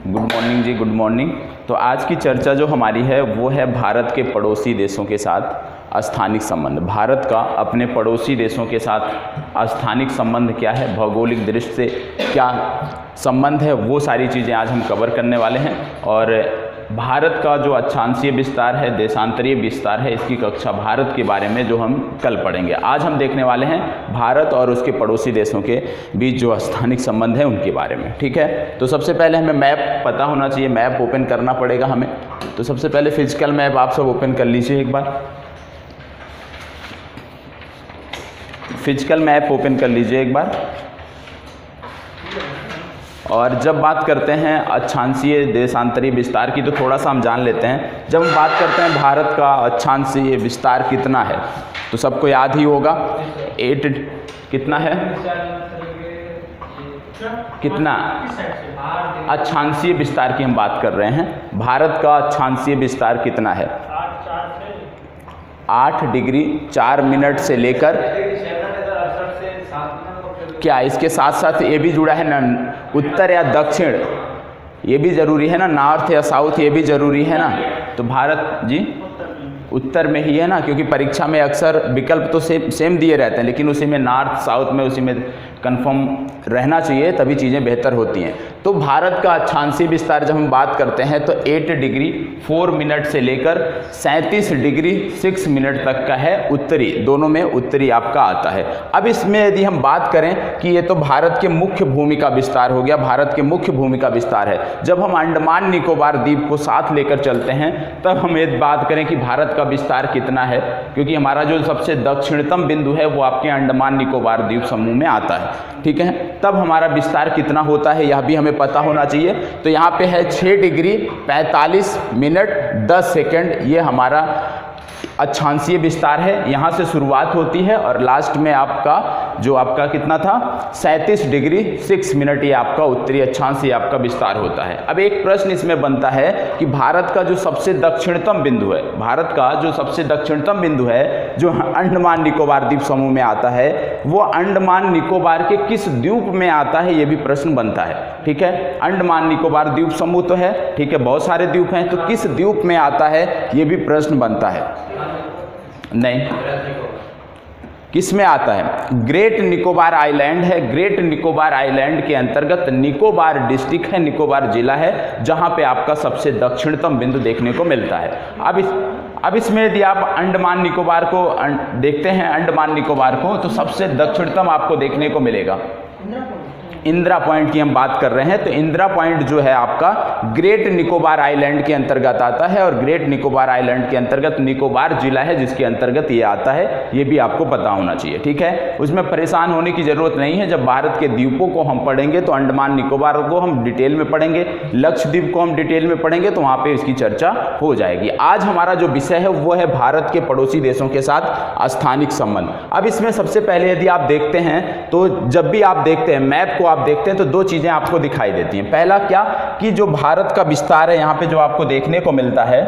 Good morning जी, good morning. तो आज की चर्चा जो हमारी है वो है भारत के पड़ोसी देशों के साथ स्थानिक संबंध। भारत का अपने पड़ोसी देशों के साथ स्थानिक संबंध क्या है, भौगोलिक दृष्टि से क्या संबंध है, वो सारी चीज़ें आज हम कवर करने वाले हैं। और भारत का जो अक्षांशीय विस्तार है, देशांतरीय विस्तार है, इसकी कक्षा भारत के बारे में जो हम कल पढ़ेंगे। आज हम देखने वाले हैं भारत और उसके पड़ोसी देशों के बीच जो स्थानिक संबंध है उनके बारे में। ठीक है, तो सबसे पहले हमें मैप पता होना चाहिए, मैप ओपन करना पड़ेगा हमें। तो सबसे पहले फिजिकल मैप आप सब ओपन कर लीजिए एक बार। फिजिकल मैप ओपन कर लीजिए एक बार। और जब बात करते हैं अक्षांशीय देशांतरीय विस्तार की तो थोड़ा सा हम जान लेते हैं। जब हम बात करते हैं भारत का अक्षांशीय विस्तार कितना है तो सबको याद ही होगा 8 कितना है, कितना अक्षांशीय विस्तार की हम बात कर रहे हैं। भारत का अक्षांशीय विस्तार कितना है, 8 डिग्री 4 मिनट से लेकर, क्या इसके साथ साथ ये भी जुड़ा है ना उत्तर या दक्षिण, ये भी ज़रूरी है ना, नॉर्थ या साउथ ये भी ज़रूरी है ना। तो भारत जी उत्तर में ही है ना, क्योंकि परीक्षा में अक्सर विकल्प तो सेम दिए रहते हैं, लेकिन उसी में नॉर्थ साउथ में उसी में कंफर्म रहना चाहिए, तभी चीज़ें बेहतर होती हैं। तो भारत का अक्षांशीय विस्तार जब हम बात करते हैं तो 8 डिग्री 4 मिनट से लेकर 37 डिग्री 6 मिनट तक का है उत्तरी, दोनों में उत्तरी आपका आता है। अब इसमें यदि हम बात करें कि ये तो भारत के मुख्य भूमि का विस्तार हो गया, भारत के मुख्य भूमि का विस्तार है। जब हम अंडमान निकोबार द्वीप को साथ लेकर चलते हैं तब हम ये बात करें कि भारत का विस्तार कितना है, क्योंकि हमारा जो सबसे दक्षिणतम बिंदु है वो आपके अंडमान निकोबार द्वीप समूह में आता है। ठीक है, तब हमारा विस्तार कितना होता है यह भी हमें पता होना चाहिए। तो यहाँ पे है 6 डिग्री 45 मिनट 10 सेकेंड, ये हमारा अक्षांशीय विस्तार है। यहाँ से शुरुआत होती है और लास्ट में आपका जो आपका कितना था 37 डिग्री 6 मिनट, ये आपका उत्तरी अक्षांश, ये आपका विस्तार होता है। अब एक प्रश्न इसमें बनता है कि भारत का जो सबसे दक्षिणतम बिंदु है, भारत का जो सबसे दक्षिणतम बिंदु है जो अंडमान निकोबार द्वीप समूह में आता है, वो अंडमान निकोबार के किस द्वीप में आता है, ये भी प्रश्न बनता है। ठीक है, अंडमान निकोबार द्वीप समूह तो है, ठीक है, बहुत सारे द्वीप हैं, तो किस द्वीप में आता है ये भी प्रश्न बनता है। नहीं, किस में आता है, ग्रेट निकोबार आइलैंड है। ग्रेट निकोबार आइलैंड के अंतर्गत निकोबार डिस्ट्रिक्ट है, निकोबार जिला है, जहां पे आपका सबसे दक्षिणतम बिंदु देखने को मिलता है। अब इसमें यदि आप अंडमान निकोबार को देखते हैं, अंडमान निकोबार को, तो सबसे दक्षिणतम आपको देखने को मिलेगा इंदिरा पॉइंट की हम बात कर रहे हैं। तो इंदिरा पॉइंट जो है आपका ग्रेट निकोबार आइलैंड के अंतर्गत आता है, और ग्रेट निकोबार आइलैंड के अंतर्गत निकोबार जिला है जिसके अंतर्गत ये आता है, ये भी आपको पता होना चाहिए। ठीक है, उसमें परेशान होने की ज़रूरत नहीं है। जब भारत के द्वीपों को हम पढ़ेंगे तो अंडमान निकोबार को हम डिटेल में पढ़ेंगे, लक्षद्वीप को हम डिटेल में पढ़ेंगे, तो वहाँ पर इसकी चर्चा हो जाएगी। आज हमारा जो विषय है वो है भारत के पड़ोसी देशों के साथ स्थानिक संबंध। अब इसमें सबसे पहले यदि आप देखते हैं तो जब भी आप देखते हैं मैप को, आप देखते हैं तो दो चीजें आपको दिखाई देती हैं। पहला क्या कि जो भारत का विस्तार है यहाँ पे जो आपको देखने को मिलता है,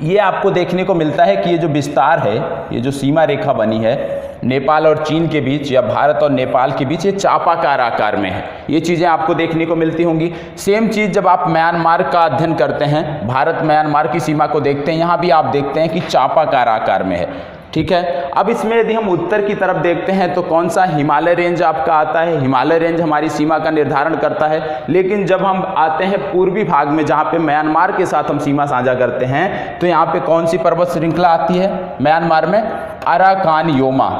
ये आपको देखने को मिलता है कि ये जो विस्तार है, ये जो सीमा रेखा बनी है नेपाल और चीन के बीच या भारत और नेपाल के बीच, ये चापाकार आकार में है। ये चीज़ें आपको देखने को मिलती होंगी। सेम चीज़ जब आप म्यांमार का अध्ययन करते हैं, भारत म्यांमार की सीमा को देखते हैं, यहाँ भी आप देखते हैं कि चापाकार आकार में है। ठीक है, अब इसमें यदि हम उत्तर की तरफ देखते हैं तो कौन सा हिमालय रेंज आपका आता है, हिमालय रेंज हमारी सीमा का निर्धारण करता है। लेकिन जब हम आते हैं पूर्वी भाग में जहाँ पे म्यांमार के साथ हम सीमा साझा करते हैं, तो यहाँ पे कौन सी पर्वत श्रृंखला आती है म्यांमार में, अराकान योमा।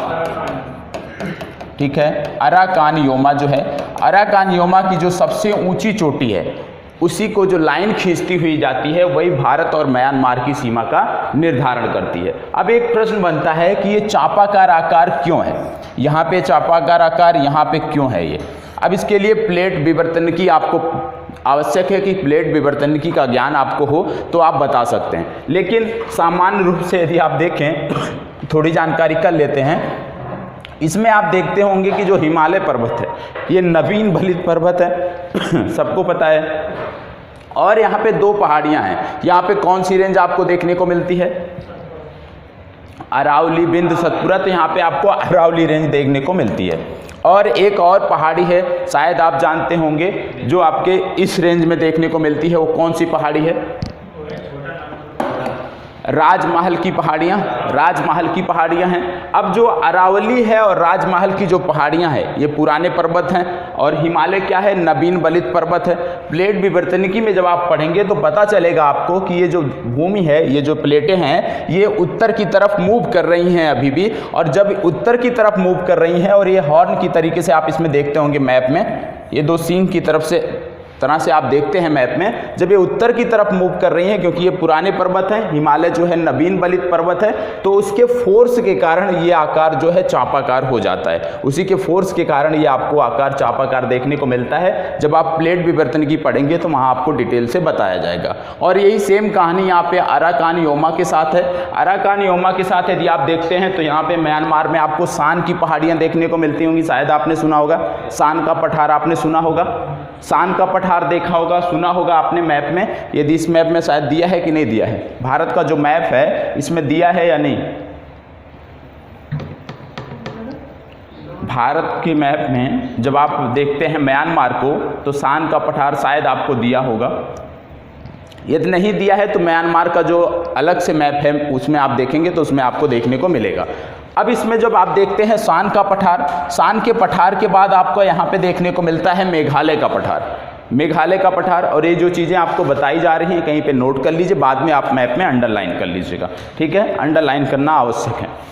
ठीक है, अराकान योमा जो है, अराकान योमा की जो सबसे ऊंची चोटी है उसी को जो लाइन खींचती हुई जाती है वही भारत और म्यांमार की सीमा का निर्धारण करती है। अब एक प्रश्न बनता है कि ये चापाकार आकार क्यों है, यहाँ पे चापाकार आकार यहाँ पे क्यों है ये। अब इसके लिए प्लेट विवर्तनिकी आपको आवश्यक है कि प्लेट विवर्तनिकी का ज्ञान आपको हो तो आप बता सकते हैं, लेकिन सामान्य रूप से यदि आप देखें थोड़ी जानकारी कर लेते हैं। इसमें आप देखते होंगे कि जो हिमालय पर्वत है ये नवीन बलित पर्वत है सबको पता है, और यहाँ पे दो पहाड़ियाँ हैं। यहाँ पे कौन सी रेंज आपको देखने को मिलती है, अरावली, बिंद, सतपुरा, तो यहाँ पे आपको अरावली रेंज देखने को मिलती है। और एक और पहाड़ी है, शायद आप जानते होंगे, जो आपके इस रेंज में देखने को मिलती है, वो कौन सी पहाड़ी है? राजमहल की पहाड़ियाँ, राजमहल की पहाड़ियाँ हैं। अब जो अरावली है और राजमहल की जो पहाड़ियाँ हैं, ये पुराने पर्वत हैं, और हिमालय क्या है? नवीन बलित पर्वत है। प्लेट विवर्तनिकी में जब आप पढ़ेंगे तो पता चलेगा आपको कि ये जो भूमि है, ये जो प्लेटें हैं, ये उत्तर की तरफ मूव कर रही हैं अभी भी। और जब उत्तर की तरफ मूव कर रही हैं, और ये हॉर्न की तरीके से आप इसमें देखते होंगे मैप में, ये दो सीन की तरह से आप देखते हैं मैप में, जब ये उत्तर की तरफ मूव कर रही हैं, क्योंकि ये पुराने पर्वत हैं, हिमालय जो है नवीन बलित पर्वत है, तो उसके फोर्स के कारण ये आकार जो है चापाकार हो जाता है। उसी के फोर्स के कारण ये आपको आकार चापाकार देखने को मिलता है। जब आप प्लेट विवर्तनिकी पढ़ेंगे तो वहाँ आपको डिटेल से बताया जाएगा। और यही सेम कहानी यहाँ पे अराकान योमा के साथ है। अराकान योमा के साथ यदि आप देखते हैं तो यहाँ पे म्यांमार में आपको शान की पहाड़ियाँ देखने को मिलती होंगी, शायद आपने सुना होगा। शान का पठार आपने सुना होगा, शान का पठार देखा होगा, सुना होगा आपने मैप में। यदि इस मैप में शायद दिया है कि नहीं दिया है, भारत का जो मैप है इसमें दिया है या नहीं? भारत के मैप में जब आप देखते हैं म्यांमार को, तो शान का पठार शायद आपको दिया होगा। यदि नहीं दिया है तो म्यांमार का जो अलग से मैप है उसमें आप देखेंगे तो उसमें आपको देखने को मिलेगा। अब इसमें जब आप देखते हैं शान का पठार, शान के पठार के बाद आपको यहाँ पे देखने को मिलता है मेघालय का पठार, मेघालय का पठार। और ये जो चीज़ें आपको बताई जा रही हैं कहीं पे नोट कर लीजिए, बाद में आप मैप में अंडरलाइन कर लीजिएगा, ठीक है? अंडरलाइन करना आवश्यक है।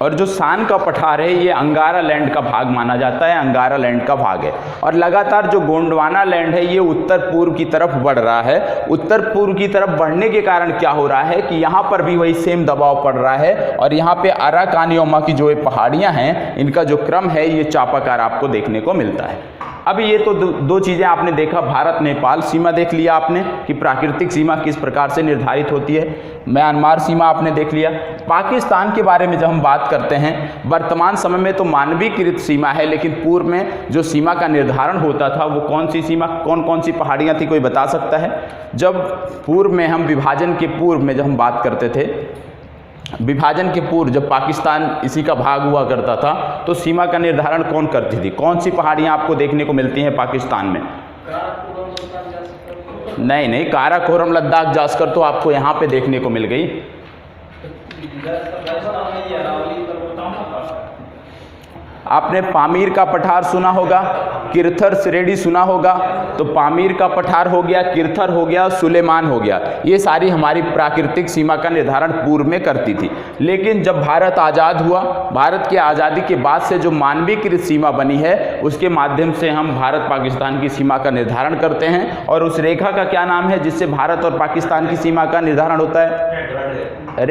और जो शान का पठार है ये अंगारा लैंड का भाग माना जाता है, अंगारा लैंड का भाग है। और लगातार जो गोंडवाना लैंड है ये उत्तर पूर्व की तरफ बढ़ रहा है। उत्तर पूर्व की तरफ बढ़ने के कारण क्या हो रहा है कि यहाँ पर भी वही सेम दबाव पड़ रहा है, और यहाँ पे अराकान योमा की जो पहाड़ियाँ हैं इनका जो क्रम है ये चापाकार आपको देखने को मिलता है। अब ये तो दो चीज़ें आपने देखा, भारत नेपाल सीमा देख लिया आपने कि प्राकृतिक सीमा किस प्रकार से निर्धारित होती है, म्यांमार सीमा आपने देख लिया। पाकिस्तान के बारे में जब हम बात करते हैं, वर्तमान समय में तो मानवीकृत सीमा है, लेकिन पूर्व में जो सीमा का निर्धारण होता था वो कौन सी सीमा, कौन कौन सी पहाड़ियाँ थी, कोई बता सकता है? जब पूर्व में हम विभाजन के पूर्व में जब हम बात करते थे, विभाजन के पूर्व जब पाकिस्तान इसी का भाग हुआ करता था, तो सीमा का निर्धारण कौन करती थी? कौन सी पहाड़ियाँ आपको देखने को मिलती हैं पाकिस्तान में? नहीं, काराकोरम, लद्दाख, जास्कर तो आपको यहाँ पे देखने को मिल गई। आपने पामीर का पठार सुना होगा, किरथर श्रेणी सुना होगा, तो पामीर का पठार हो गया, किरथर हो गया, सुलेमान हो गया, ये सारी हमारी प्राकृतिक सीमा का निर्धारण पूर्व में करती थी। लेकिन जब भारत आज़ाद हुआ, भारत की आज़ादी के बाद से जो मानवीकृत सीमा बनी है उसके माध्यम से हम भारत पाकिस्तान की सीमा का निर्धारण करते हैं। और उस रेखा का क्या नाम है जिससे भारत और पाकिस्तान की सीमा का निर्धारण होता है?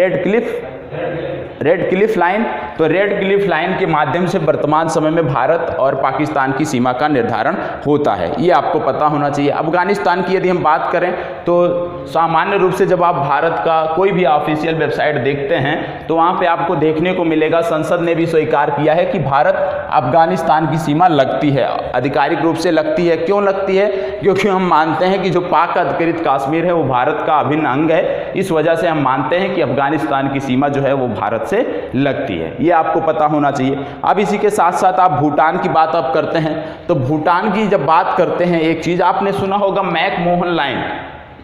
Red Cliff line. तो रेड क्लिफ लाइन के माध्यम से वर्तमान समय में भारत और पाकिस्तान की सीमा का निर्धारण होता है, ये आपको पता होना चाहिए। अफगानिस्तान की यदि हम बात करें तो सामान्य रूप से जब आप भारत का कोई भी ऑफिशियल वेबसाइट देखते हैं तो वहाँ पे आपको देखने को मिलेगा, संसद ने भी स्वीकार किया है कि भारत अफगानिस्तान की सीमा लगती है, आधिकारिक रूप से लगती है। क्यों लगती है? क्योंकि हम मानते हैं कि जो पाक अधिकृत कश्मीर है वो भारत का अभिन्न अंग है, इस वजह से हम मानते हैं कि अफगानिस्तान की सीमा जो है वो भारत से लगती है, ये आपको पता होना चाहिए। अब इसी के साथ साथ आप भूटान की बात अब करते हैं, तो भूटान की जब बात करते हैं, एक चीज़ आपने सुना होगा मैकमोहन लाइन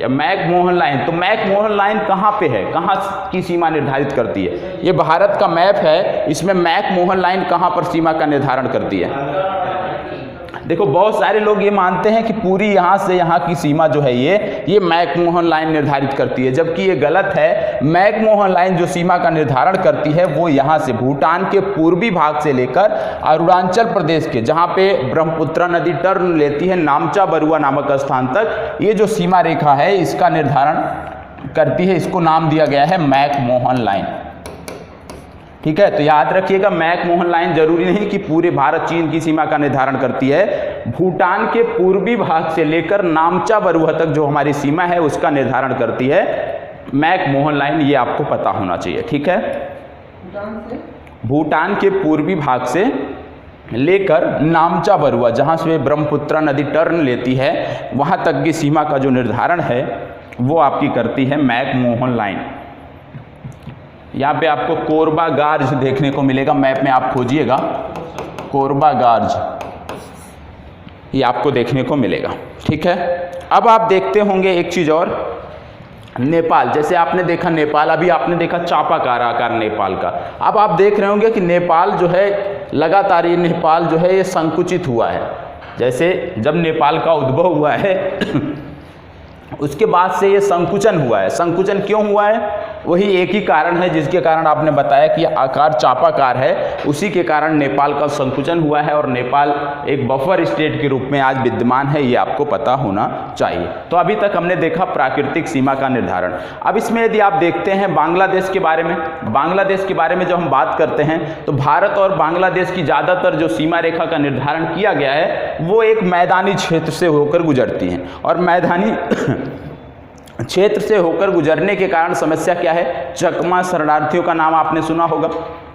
या मैकमोहन लाइन। तो मैकमोहन लाइन कहाँ पे है, कहाँ की सीमा निर्धारित करती है? ये भारत का मैप है, इसमें मैकमोहन लाइन कहाँ पर सीमा का निर्धारण करती है? देखो, बहुत सारे लोग ये मानते हैं कि पूरी यहाँ से यहाँ की सीमा जो है ये मैकमोहन लाइन निर्धारित करती है, जबकि ये गलत है। मैकमोहन लाइन जो सीमा का निर्धारण करती है वो यहाँ से भूटान के पूर्वी भाग से लेकर अरुणाचल प्रदेश के, जहाँ पे ब्रह्मपुत्र नदी टर्न लेती है नामचा बरुआ नामक स्थान तक, ये जो सीमा रेखा है इसका निर्धारण करती है। इसको नाम दिया गया है मैकमोहन लाइन, ठीक है? तो याद रखिएगा, मैकमोहन लाइन जरूरी नहीं कि पूरे भारत चीन की सीमा का निर्धारण करती है, भूटान के पूर्वी भाग से लेकर नामचा बरुआ तक जो हमारी सीमा है उसका निर्धारण करती है मैकमोहन लाइन, ये आपको पता होना चाहिए, ठीक है? भूटान के पूर्वी भाग से लेकर नामचा बरुआ, जहाँ से ब्रह्मपुत्रा नदी टर्न लेती है, वहाँ तक की सीमा का जो निर्धारण है वो आपकी करती है मैकमोहन लाइन। यहाँ पे आपको कोरबा गार्ज देखने को मिलेगा, मैप में आप खोजिएगा कोरबा गार्ज, ये आपको देखने को मिलेगा। ठीक है, अब आप देखते होंगे एक चीज़ और, नेपाल, जैसे आपने देखा नेपाल, अभी आपने देखा चापाकार आकार नेपाल का, अब आप देख रहे होंगे कि नेपाल जो है लगातार, ये नेपाल जो है ये संकुचित हुआ है। जैसे जब नेपाल का उद्भव हुआ है उसके बाद से ये संकुचन हुआ है। संकुचन क्यों हुआ है? वही एक ही कारण है जिसके कारण आपने बताया कि आकार चापाकार है, उसी के कारण नेपाल का संकुचन हुआ है और नेपाल एक बफर स्टेट के रूप में आज विद्यमान है, ये आपको पता होना चाहिए। तो अभी तक हमने देखा प्राकृतिक सीमा का निर्धारण। अब इसमें यदि आप देखते हैं बांग्लादेश के बारे में, बांग्लादेश के बारे में जब हम बात करते हैं तो भारत और बांग्लादेश की ज़्यादातर जो सीमा रेखा का निर्धारण किया गया है वो एक मैदानी क्षेत्र से होकर गुजरती हैं, और मैदानी क्षेत्र से होकर गुजरने के कारण समस्या क्या है? चकमा शरणार्थियों का नाम आपने सुना होगा,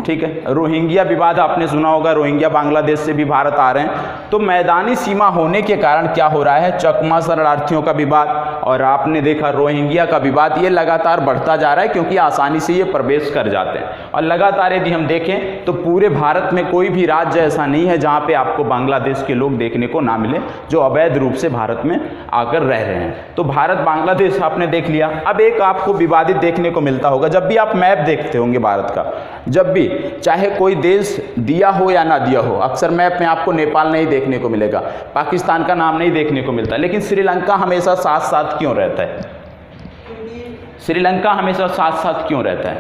ठीक है। रोहिंग्या विवाद आपने सुना होगा, रोहिंग्या बांग्लादेश से भी भारत आ रहे हैं। तो मैदानी सीमा होने के कारण क्या हो रहा है? चकमा शरणार्थियों का विवाद और आपने देखा रोहिंग्या का विवाद, ये लगातार बढ़ता जा रहा है क्योंकि आसानी से ये प्रवेश कर जाते हैं। और लगातार यदि हम देखें तो पूरे भारत में कोई भी राज्य ऐसा नहीं है जहाँ पे आपको बांग्लादेश के लोग देखने को ना मिले जो अवैध रूप से भारत में आकर रह रहे हैं। तो भारत बांग्लादेश आपने देख लिया। अब एक आपको विवादित देखने को मिलता होगा, जब भी आप मैप देखते होंगे भारत का, जब भी चाहे कोई देश दिया हो या ना दिया हो, अक्सर मैप में आपको नेपाल नहीं देखने को मिलेगा, पाकिस्तान का नाम नहीं देखने को मिलता, लेकिन श्रीलंका हमेशा साथ साथ क्यों रहता है? श्रीलंका हमेशा साथ साथ क्यों रहता है?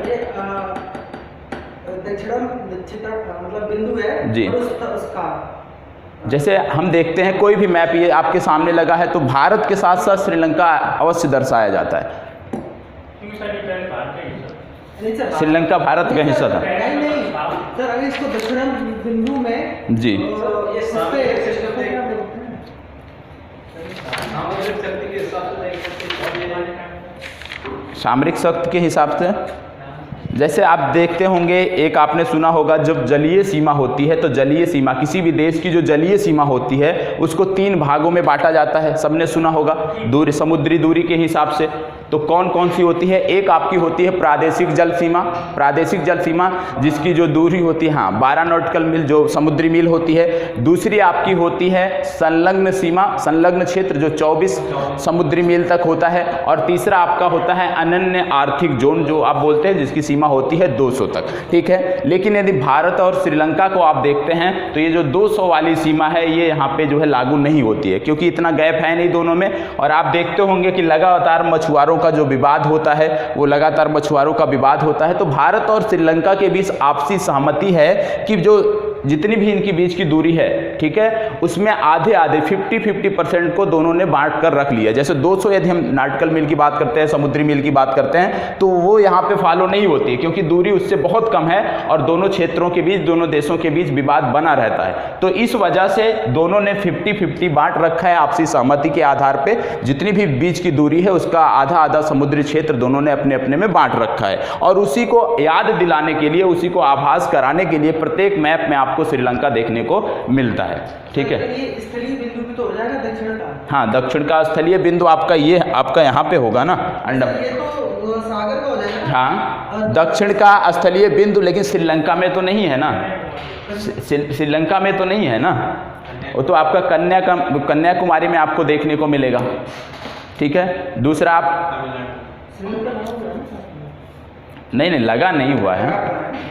मतलब बिंदु है जी। और उसका जैसे हम देखते हैं कोई भी मैप ये आपके सामने लगा है तो भारत के साथ साथ श्रीलंका अवश्य दर्शाया जाता है। श्रीलंका भारत का हिस्सा था। नहीं सर, अगर इसको दक्षिण बिंदु में जी सामरिक शक्ति के हिसाब से, जैसे आप देखते होंगे एक आपने सुना होगा, जब जलीय सीमा होती है तो जलीय सीमा, किसी भी देश की जो जलीय सीमा होती है उसको 3 भागों में बांटा जाता है, सबने सुना होगा, दूरी, समुद्री दूरी के हिसाब से। तो कौन कौन सी होती है? एक आपकी होती है प्रादेशिक जल सीमा, प्रादेशिक जल सीमा जिसकी जो दूरी होती है 12 नॉटिकल मील जो समुद्री मील होती है। दूसरी आपकी होती है संलग्न सीमा, संलग्न क्षेत्र जो 24 समुद्री मील तक होता है। और तीसरा आपका होता है अनन्य आर्थिक जोन जो आप बोलते हैं, जिसकी सीमा होती है 200 तक, ठीक है। लेकिन यदि भारत और श्रीलंका को आप देखते हैं तो ये जो 200 वाली सीमा है ये यहाँ पे जो है लागू नहीं होती है, क्योंकि इतना गैप है नहीं दोनों में। और आप देखते होंगे कि लगातार मछुआरों का जो विवाद होता है वो लगातार मछुआरों का विवाद होता है। तो भारत और श्रीलंका के बीच आपसी सहमति है कि जो जितनी भी इनकी बीच की दूरी है, ठीक है, उसमें आधे आधे 50-50% को दोनों ने बांट कर रख लिया। जैसे 200 यदि हम नॉटिकल मील की बात करते हैं, समुद्री मील की बात करते हैं, तो वो यहाँ पे फॉलो नहीं होती है क्योंकि दूरी उससे बहुत कम है और दोनों क्षेत्रों के बीच, दोनों देशों के बीच विवाद बना रहता है। तो इस वजह से दोनों ने 50-50 बांट रखा है आपसी सहमति के आधार पर। जितनी भी बीच की दूरी है उसका आधा आधा समुद्री क्षेत्र दोनों ने अपने अपने में बांट रखा है। और उसी को याद दिलाने के लिए, उसी को आभास कराने के लिए प्रत्येक मैप में आपको श्रीलंका देखने को मिलता है, ठीक है। ये स्थलीय बिंदु भी तो हो जाएगा दक्षिण का? हाँ, दक्षिण का स्थलीय बिंदु आपका ये आपका यहाँ पे होगा ना, ये तो सागर का हो जाएगा। हाँ, दक्षिण का स्थलीय बिंदु, लेकिन श्रीलंका में तो नहीं है ना, श्रीलंका में तो नहीं है ना, वो तो आपका कन्याकुमारी में आपको देखने को मिलेगा, ठीक है। दूसरा आप नहीं लगा नहीं हुआ है।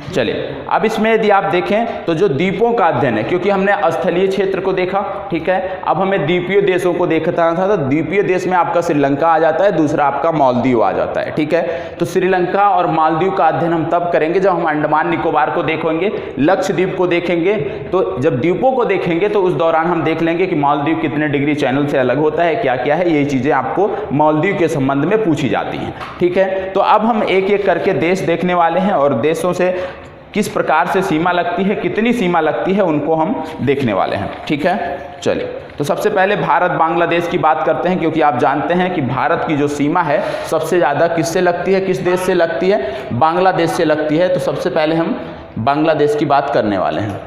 चलिए, अब इसमें यदि आप देखें तो जो द्वीपों का अध्ययन है, क्योंकि हमने स्थलीय क्षेत्र को देखा, ठीक है, अब हमें द्वीपीय देशों को देखना था। तो द्वीपीय देश में आपका श्रीलंका आ जाता है, दूसरा आपका मालदीव आ जाता है, ठीक है। तो श्रीलंका और मालदीव का अध्ययन हम तब करेंगे जब हम अंडमान निकोबार को देखेंगे, लक्षद्वीप को देखेंगे। तो जब द्वीपों को देखेंगे तो उस दौरान हम देख लेंगे कि मालदीव कितने डिग्री चैनल से अलग होता है, क्या क्या है, यही चीज़ें आपको मालदीव के संबंध में पूछी जाती हैं, ठीक है। तो अब हम एक एक करके देश देखने वाले हैं और देशों से किस प्रकार से सीमा लगती है, कितनी सीमा लगती है, उनको हम देखने वाले हैं, ठीक है। चलिए, तो सबसे पहले भारत बांग्लादेश की बात करते हैं, क्योंकि आप जानते हैं कि भारत की जो सीमा है सबसे ज़्यादा किससे लगती है, किस देश से लगती है? बांग्लादेश से लगती है। तो सबसे पहले हम बांग्लादेश की बात करने वाले हैं।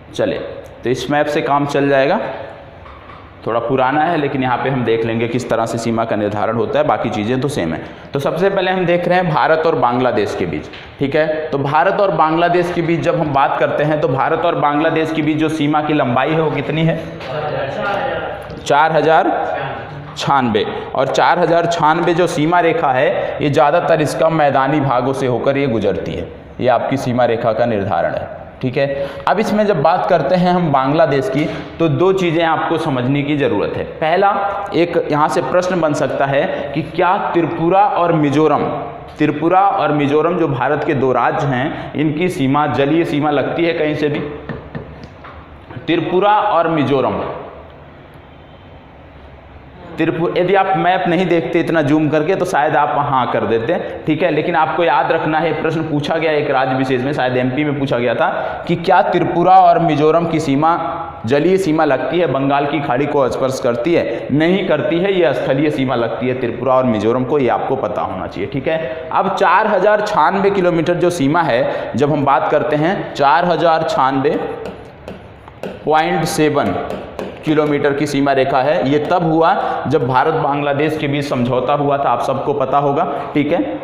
चलिए, तो इस मैप से काम चल जाएगा। थोड़ा पुराना है लेकिन यहाँ पे हम देख लेंगे किस तरह से सीमा का निर्धारण होता है, बाकी चीज़ें तो सेम है। तो सबसे पहले हम देख रहे हैं भारत और बांग्लादेश के बीच, ठीक है। तो भारत और बांग्लादेश के बीच जब हम बात करते हैं तो भारत और बांग्लादेश के बीच जो सीमा की लंबाई है वो कितनी है? 4096। और 4096 जो सीमा रेखा है ये ज़्यादातर इसका मैदानी भागों से होकर ये गुजरती है। ये आपकी सीमा रेखा का निर्धारण है, ठीक है। अब इसमें जब बात करते हैं हम बांग्लादेश की तो दो चीज़ें आपको समझने की ज़रूरत है। पहला, एक यहाँ से प्रश्न बन सकता है कि क्या त्रिपुरा और मिजोरम जो भारत के दो राज्य हैं, इनकी सीमा जलीय सीमा लगती है कहीं से भी? त्रिपुरा और मिजोरम, यदि आप मैप नहीं देखते इतना जूम करके तो शायद आप हाँ कर देते, ठीक है। लेकिन आपको याद रखना है, प्रश्न पूछा गया एक राज्य विशेष में, शायद एमपी में पूछा गया था कि क्या त्रिपुरा और मिजोरम की सीमा जलीय सीमा लगती है, बंगाल की खाड़ी को स्पर्श करती है? नहीं करती है, ये स्थलीय सीमा लगती है त्रिपुरा और मिजोरम को, ये आपको पता होना चाहिए, ठीक है। अब 4096 किलोमीटर जो सीमा है, जब हम बात करते हैं 4096.7 किलोमीटर की सीमा रेखा है, ये तब हुआ जब भारत बांग्लादेश के बीच समझौता हुआ था, आप सबको पता होगा, ठीक है।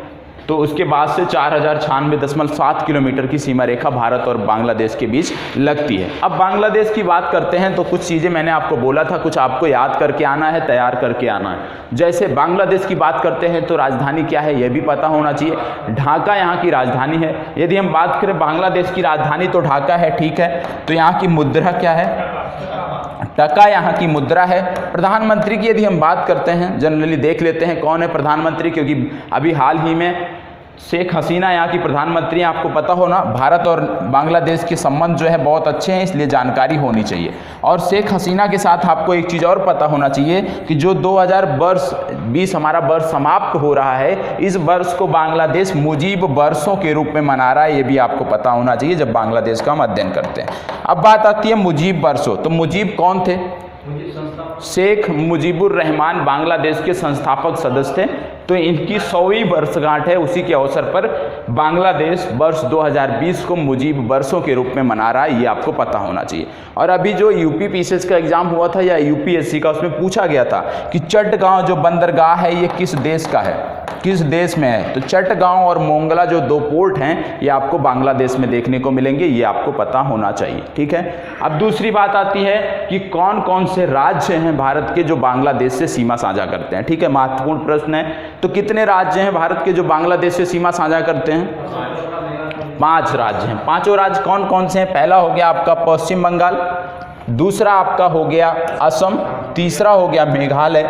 तो उसके बाद से 4096.7 किलोमीटर की सीमा रेखा भारत और बांग्लादेश के बीच लगती है। अब बांग्लादेश की बात करते हैं तो कुछ चीज़ें मैंने आपको बोला था, कुछ आपको याद करके आना है, तैयार करके आना है। जैसे बांग्लादेश की बात करते हैं तो राजधानी क्या है ये भी पता होना चाहिए। ढाका यहाँ की राजधानी है। यदि हम बात करें बांग्लादेश की राजधानी तो ढाका है, ठीक है। तो यहाँ की मुद्रा क्या है? टका यहाँ की मुद्रा है। प्रधानमंत्री की यदि हम बात करते हैं, जनरली देख लेते हैं कौन है प्रधानमंत्री, क्योंकि अभी हाल ही में शेख हसीना यहाँ की प्रधानमंत्री, आपको पता होना। भारत और बांग्लादेश के संबंध जो है बहुत अच्छे हैं, इसलिए जानकारी होनी चाहिए। और शेख हसीना के साथ आपको एक चीज़ और पता होना चाहिए कि जो 2020 हमारा वर्ष समाप्त हो रहा है, इस वर्ष को बांग्लादेश मुजीब वर्षों के रूप में मना रहा है, ये भी आपको पता होना चाहिए जब बांग्लादेश का हम अध्ययन करते हैं। अब बात आती है मुजीब वर्षों, तो मुजीब कौन थे? शेख मुजीबुर रहमान बांग्लादेश के संस्थापक सदस्य थे। तो इनकी 100वीं वर्षगांठ है, उसी के अवसर पर बांग्लादेश वर्ष 2020 को मुजीब वर्षों के रूप में मना रहा है, ये आपको पता होना चाहिए। और अभी जो यूपी पीसीएस का एग्जाम हुआ था या यूपीएससी का, उसमें पूछा गया था कि चट्टगांव जो बंदरगाह है ये किस देश का है, किस देश में है? तो चट्टगांव और मोंगला जो दो पोर्ट हैं ये आपको बांग्लादेश में देखने को मिलेंगे, ये आपको पता होना चाहिए, ठीक है। अब दूसरी बात आती है कि कौन कौन से राज्य हैं भारत के जो बांग्लादेश से सीमा साझा करते हैं, ठीक है। महत्वपूर्ण प्रश्न है। तो कितने राज्य हैं भारत के जो बांग्लादेश से सीमा साझा करते हैं? 5 राज्य हैं। पांचों राज्य कौन कौन से हैं? पहला हो गया आपका पश्चिम बंगाल, दूसरा आपका हो गया असम, तीसरा हो गया मेघालय,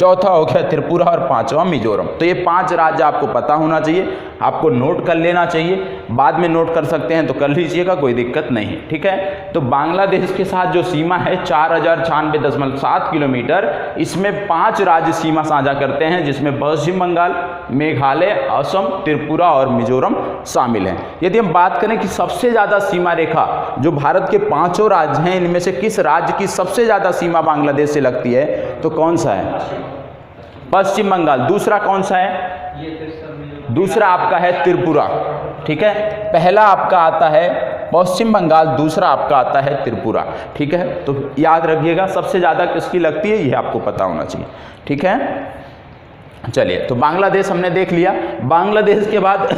चौथा हो गया त्रिपुरा और पांचवा मिजोरम। तो ये 5 राज्य आपको पता होना चाहिए, आपको नोट कर लेना चाहिए। बाद में नोट कर सकते हैं तो कर लीजिएगा, कोई दिक्कत नहीं, ठीक है। तो बांग्लादेश के साथ जो सीमा है 4096.7 किलोमीटर, इसमें 5 राज्य सीमा साझा करते हैं, जिसमें पश्चिम बंगाल, मेघालय, असम, त्रिपुरा और मिजोरम शामिल हैं। यदि हम बात करें कि सबसे ज़्यादा सीमा रेखा जो भारत के 5 राज्य हैं, इनमें से किस राज्य की सबसे ज़्यादा सीमा बांग्लादेश से लगती है, तो कौन सा है? पश्चिम बंगाल। दूसरा कौन सा है? दूसरा आपका है त्रिपुरा, ठीक है। पहला आपका आता है पश्चिम बंगाल, दूसरा आपका आता है त्रिपुरा, ठीक है। तो याद रखिएगा सबसे ज़्यादा किसकी लगती है, ये आपको पता होना चाहिए, ठीक है। चलिए, तो बांग्लादेश हमने देख लिया। बांग्लादेश के बाद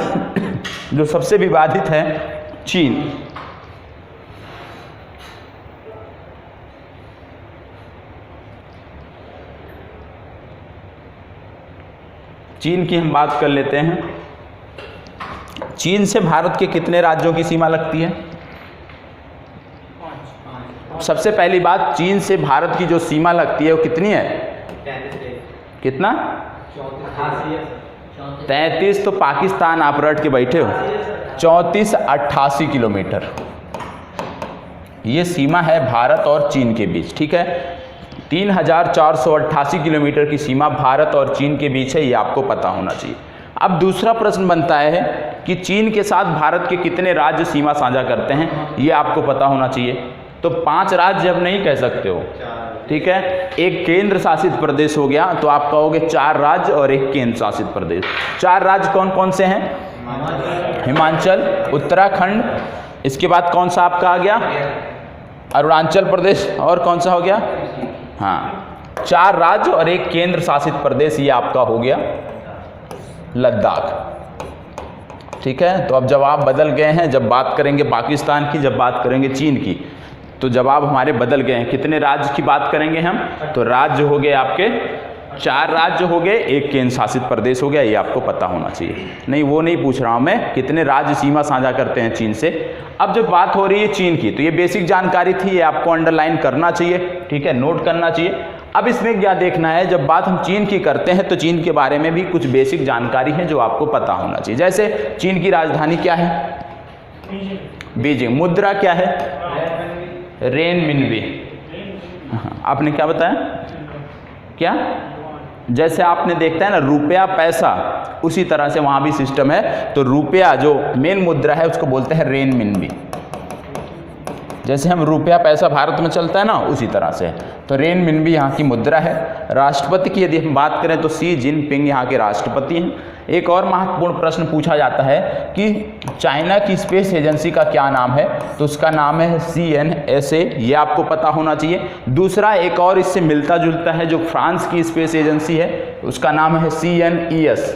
जो सबसे विवादित है चीन। चीन की हम बात कर लेते हैं। चीन से भारत के कितने राज्यों की सीमा लगती है? सबसे पहली बात, चीन से भारत की जो सीमा लगती है वो कितनी है? कितना? 33। तो पाकिस्तान आप रट के बैठे हो। 3488 किलोमीटर ये सीमा है भारत और चीन के बीच, ठीक है। 3488 किलोमीटर की सीमा भारत और चीन के बीच है, ये आपको पता होना चाहिए। अब दूसरा प्रश्न बनता है कि चीन के साथ भारत के कितने राज्य सीमा साझा करते हैं, ये आपको पता होना चाहिए। तो 5 राज्य अब नहीं कह सकते हो, ठीक है। एक केंद्र शासित प्रदेश हो गया, तो आप कहोगे 4 राज्य और एक केंद्र शासित प्रदेश। 4 राज्य कौन कौन से हैं? हिमाचल, उत्तराखंड, इसके बाद कौन सा आपका आ गया? अरुणाचल प्रदेश, और कौन सा हो गया? हाँ, 4 राज्य और 1 केंद्र शासित प्रदेश, ये आपका हो गया लद्दाख। ठीक है, तो अब जवाब बदल गए हैं। जब बात करेंगे पाकिस्तान की, जब बात करेंगे चीन की, तो जवाब हमारे बदल गए हैं। कितने राज्य की बात करेंगे हम? तो राज्य हो गए आपके 4 राज्य हो गए, 1 केंद्र शासित प्रदेश हो गया, ये आपको पता होना चाहिए। नहीं, वो नहीं पूछ रहा हूँ मैं, कितने राज्य सीमा साझा करते हैं चीन से। अब जब बात हो रही है चीन की, तो ये बेसिक जानकारी थी, ये आपको अंडरलाइन करना चाहिए, ठीक है, नोट करना चाहिए। अब इसमें क्या देखना है, जब बात हम चीन की करते हैं तो चीन के बारे में भी कुछ बेसिक जानकारी है जो आपको पता होना चाहिए। जैसे चीन की राजधानी क्या है? बीजिंग। मुद्रा क्या है? रेनमिनबी। आपने क्या बताया? क्या? जैसे आपने देखता है ना रुपया पैसा, उसी तरह से वहाँ भी सिस्टम है। तो रुपया जो मेन मुद्रा है उसको बोलते हैं रेनमिनबी। जैसे हम रुपया पैसा भारत में चलता है ना, उसी तरह से। तो रेनमिनबी यहाँ की मुद्रा है। राष्ट्रपति की यदि हम बात करें तो शी जिनपिंग यहाँ के राष्ट्रपति हैं। एक और महत्वपूर्ण प्रश्न पूछा जाता है कि चाइना की स्पेस एजेंसी का क्या नाम है, तो उसका नाम है CNSA, ये आपको पता होना चाहिए। दूसरा एक और इससे मिलता जुलता है, जो फ्रांस की स्पेस एजेंसी है उसका नाम है CNES,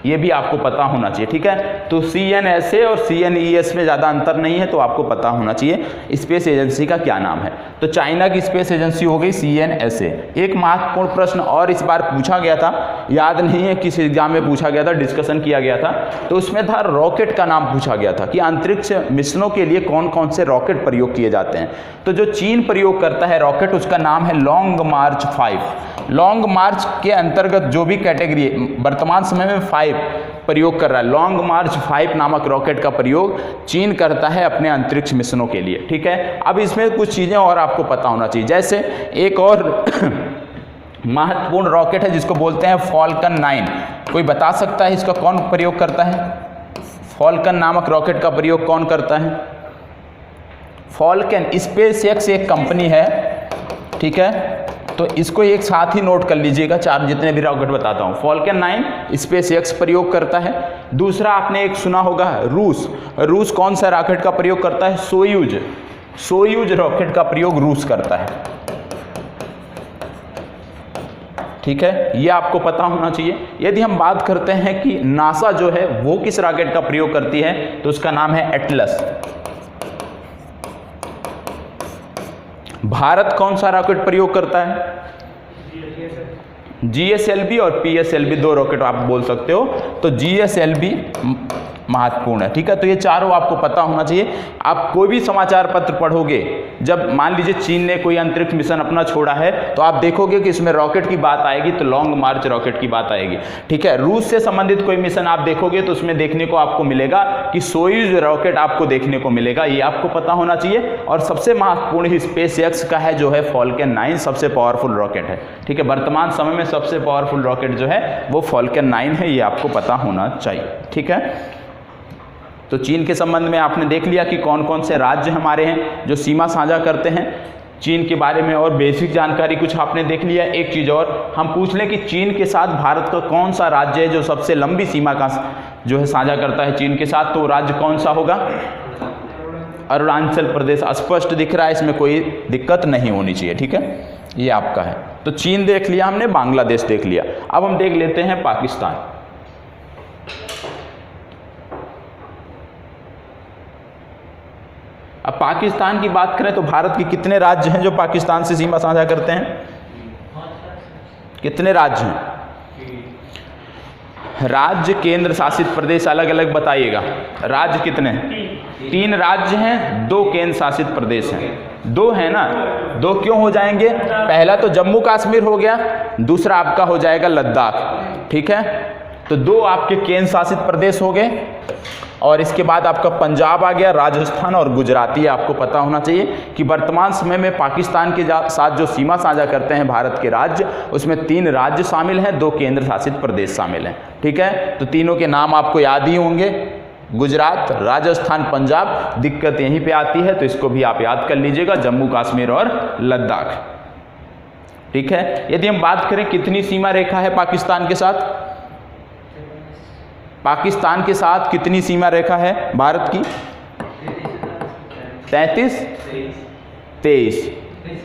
ये भी आपको पता होना चाहिए। ठीक है, तो CNSA और CNES में ज़्यादा अंतर नहीं है, तो आपको पता होना चाहिए स्पेस एजेंसी का क्या नाम है। तो चाइना की स्पेस एजेंसी हो गई CNSA। एक महत्वपूर्ण प्रश्न और इस बार पूछा गया था, याद नहीं है किस एग्जाम में पूछा गया था, डिस्कशन किया गया था, तो उसमें था रॉकेट का नाम पूछा गया था कि अंतरिक्ष मिशनों के लिए कौन कौन से रॉकेट प्रयोग किए जाते हैं। तो जो चीन प्रयोग करता है रॉकेट, उसका नाम है लॉन्ग मार्च 5। लॉन्ग मार्च के अंतर्गत जो भी कैटेगरी वर्तमान समय में 5 प्रयोग कर रहा है, लॉन्ग मार्च 5 नामक रॉकेट का प्रयोग चीन करता है अपने अंतरिक्ष मिशनों के लिए। ठीक है, अब इसमें कुछ चीज़ें और आपको पता होना चाहिए। जैसे एक और महत्वपूर्ण रॉकेट है जिसको बोलते हैं फॉल्कन 9। कोई बता सकता है इसका कौन प्रयोग करता है? फॉल्कन नामक रॉकेट का प्रयोग कौन करता है? फॉल्कन SpaceX एक कंपनी है, ठीक है, तो इसको एक साथ ही नोट कर लीजिएगा, 4 जितने भी रॉकेट बताता हूँ। फॉल्कन 9 SpaceX प्रयोग करता है। दूसरा आपने एक सुना होगा रूस कौन सा रॉकेट का प्रयोग करता है? सोयूज रॉकेट का प्रयोग रूस करता है। ठीक है, ये आपको पता होना चाहिए। यदि हम बात करते हैं कि नासा जो है वो किस रॉकेट का प्रयोग करती है, तो उसका नाम है एटलस। भारत कौन सा रॉकेट प्रयोग करता है? GSLV और PSLV, 2 रॉकेट आप बोल सकते हो। तो GSLV महत्वपूर्ण है। ठीक है, तो ये चारों आपको पता होना चाहिए। आप कोई भी समाचार पत्र पढ़ोगे, जब मान लीजिए चीन ने कोई अंतरिक्ष मिशन अपना छोड़ा है, तो आप देखोगे कि इसमें रॉकेट की बात आएगी, तो लॉन्ग मार्च रॉकेट की बात आएगी। ठीक है, रूस से संबंधित कोई मिशन आप देखोगे तो उसमें देखने को आपको मिलेगा कि सोयूज रॉकेट आपको देखने को मिलेगा, ये आपको पता होना चाहिए। और सबसे महत्वपूर्ण ही SpaceX का है जो है फॉल्कन 9, सबसे पावरफुल रॉकेट है। ठीक है, वर्तमान समय में सबसे पावरफुल रॉकेट जो है वो फॉल्कन 9 है, ये आपको पता होना चाहिए। ठीक है, तो चीन के संबंध में आपने देख लिया कि कौन कौन से राज्य हमारे हैं जो सीमा साझा करते हैं चीन के बारे में, और बेसिक जानकारी कुछ आपने देख लिया। एक चीज़ और हम पूछ लें कि चीन के साथ भारत का कौन सा राज्य है जो सबसे लंबी सीमा का जो है साझा करता है चीन के साथ, तो राज्य कौन सा होगा? अरुणाचल प्रदेश। स्पष्ट दिख रहा है, इसमें कोई दिक्कत नहीं होनी चाहिए। ठीक है, ये आपका है। तो चीन देख लिया हमने, बांग्लादेश देख लिया। अब हम देख लेते हैं पाकिस्तान। अब पाकिस्तान की बात करें तो भारत के कितने राज्य हैं जो पाकिस्तान से सीमा साझा करते हैं? कितने राज्य हैं? राज्य केंद्र शासित प्रदेश अलग अलग बताइएगा। राज्य कितने हैं? 3 राज्य हैं, 2 केंद्र शासित प्रदेश हैं। 2 है ना, 2 क्यों हो जाएंगे? पहला तो जम्मू कश्मीर हो गया, दूसरा आपका हो जाएगा लद्दाख। ठीक है, तो 2 आपके केंद्र शासित प्रदेश हो गए, और इसके बाद आपका पंजाब आ गया, राजस्थान और गुजरात। ये आपको पता होना चाहिए कि वर्तमान समय में पाकिस्तान के साथ जो सीमा साझा करते हैं भारत के राज्य, उसमें 3 राज्य शामिल हैं, 2 केंद्र शासित प्रदेश शामिल हैं। ठीक है, तो तीनों के नाम आपको याद ही होंगे, गुजरात, राजस्थान, पंजाब। दिक्कत यहीं पे आती है, तो इसको भी आप याद कर लीजिएगा, जम्मू कश्मीर और लद्दाख। ठीक है, यदि हम बात करें कितनी सीमा रेखा है पाकिस्तान के साथ, पाकिस्तान के साथ कितनी सीमा रेखा है भारत की? 33 23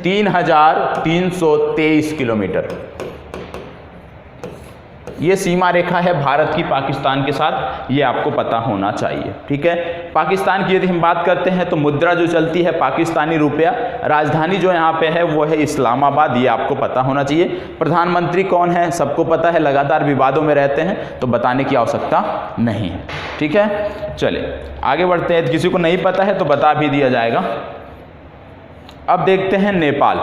3323 किलोमीटर ये सीमा रेखा है भारत की पाकिस्तान के साथ, ये आपको पता होना चाहिए। ठीक है, पाकिस्तान की यदि हम बात करते हैं तो मुद्रा जो चलती है पाकिस्तानी रुपया, राजधानी जो यहाँ पे है वो है इस्लामाबाद, ये आपको पता होना चाहिए। प्रधानमंत्री कौन है सबको पता है, लगातार विवादों में रहते हैं तो बताने की आवश्यकता नहीं है। ठीक है, चलिए आगे बढ़ते हैं। किसी को नहीं पता है तो बता भी दिया जाएगा। अब देखते हैं नेपाल,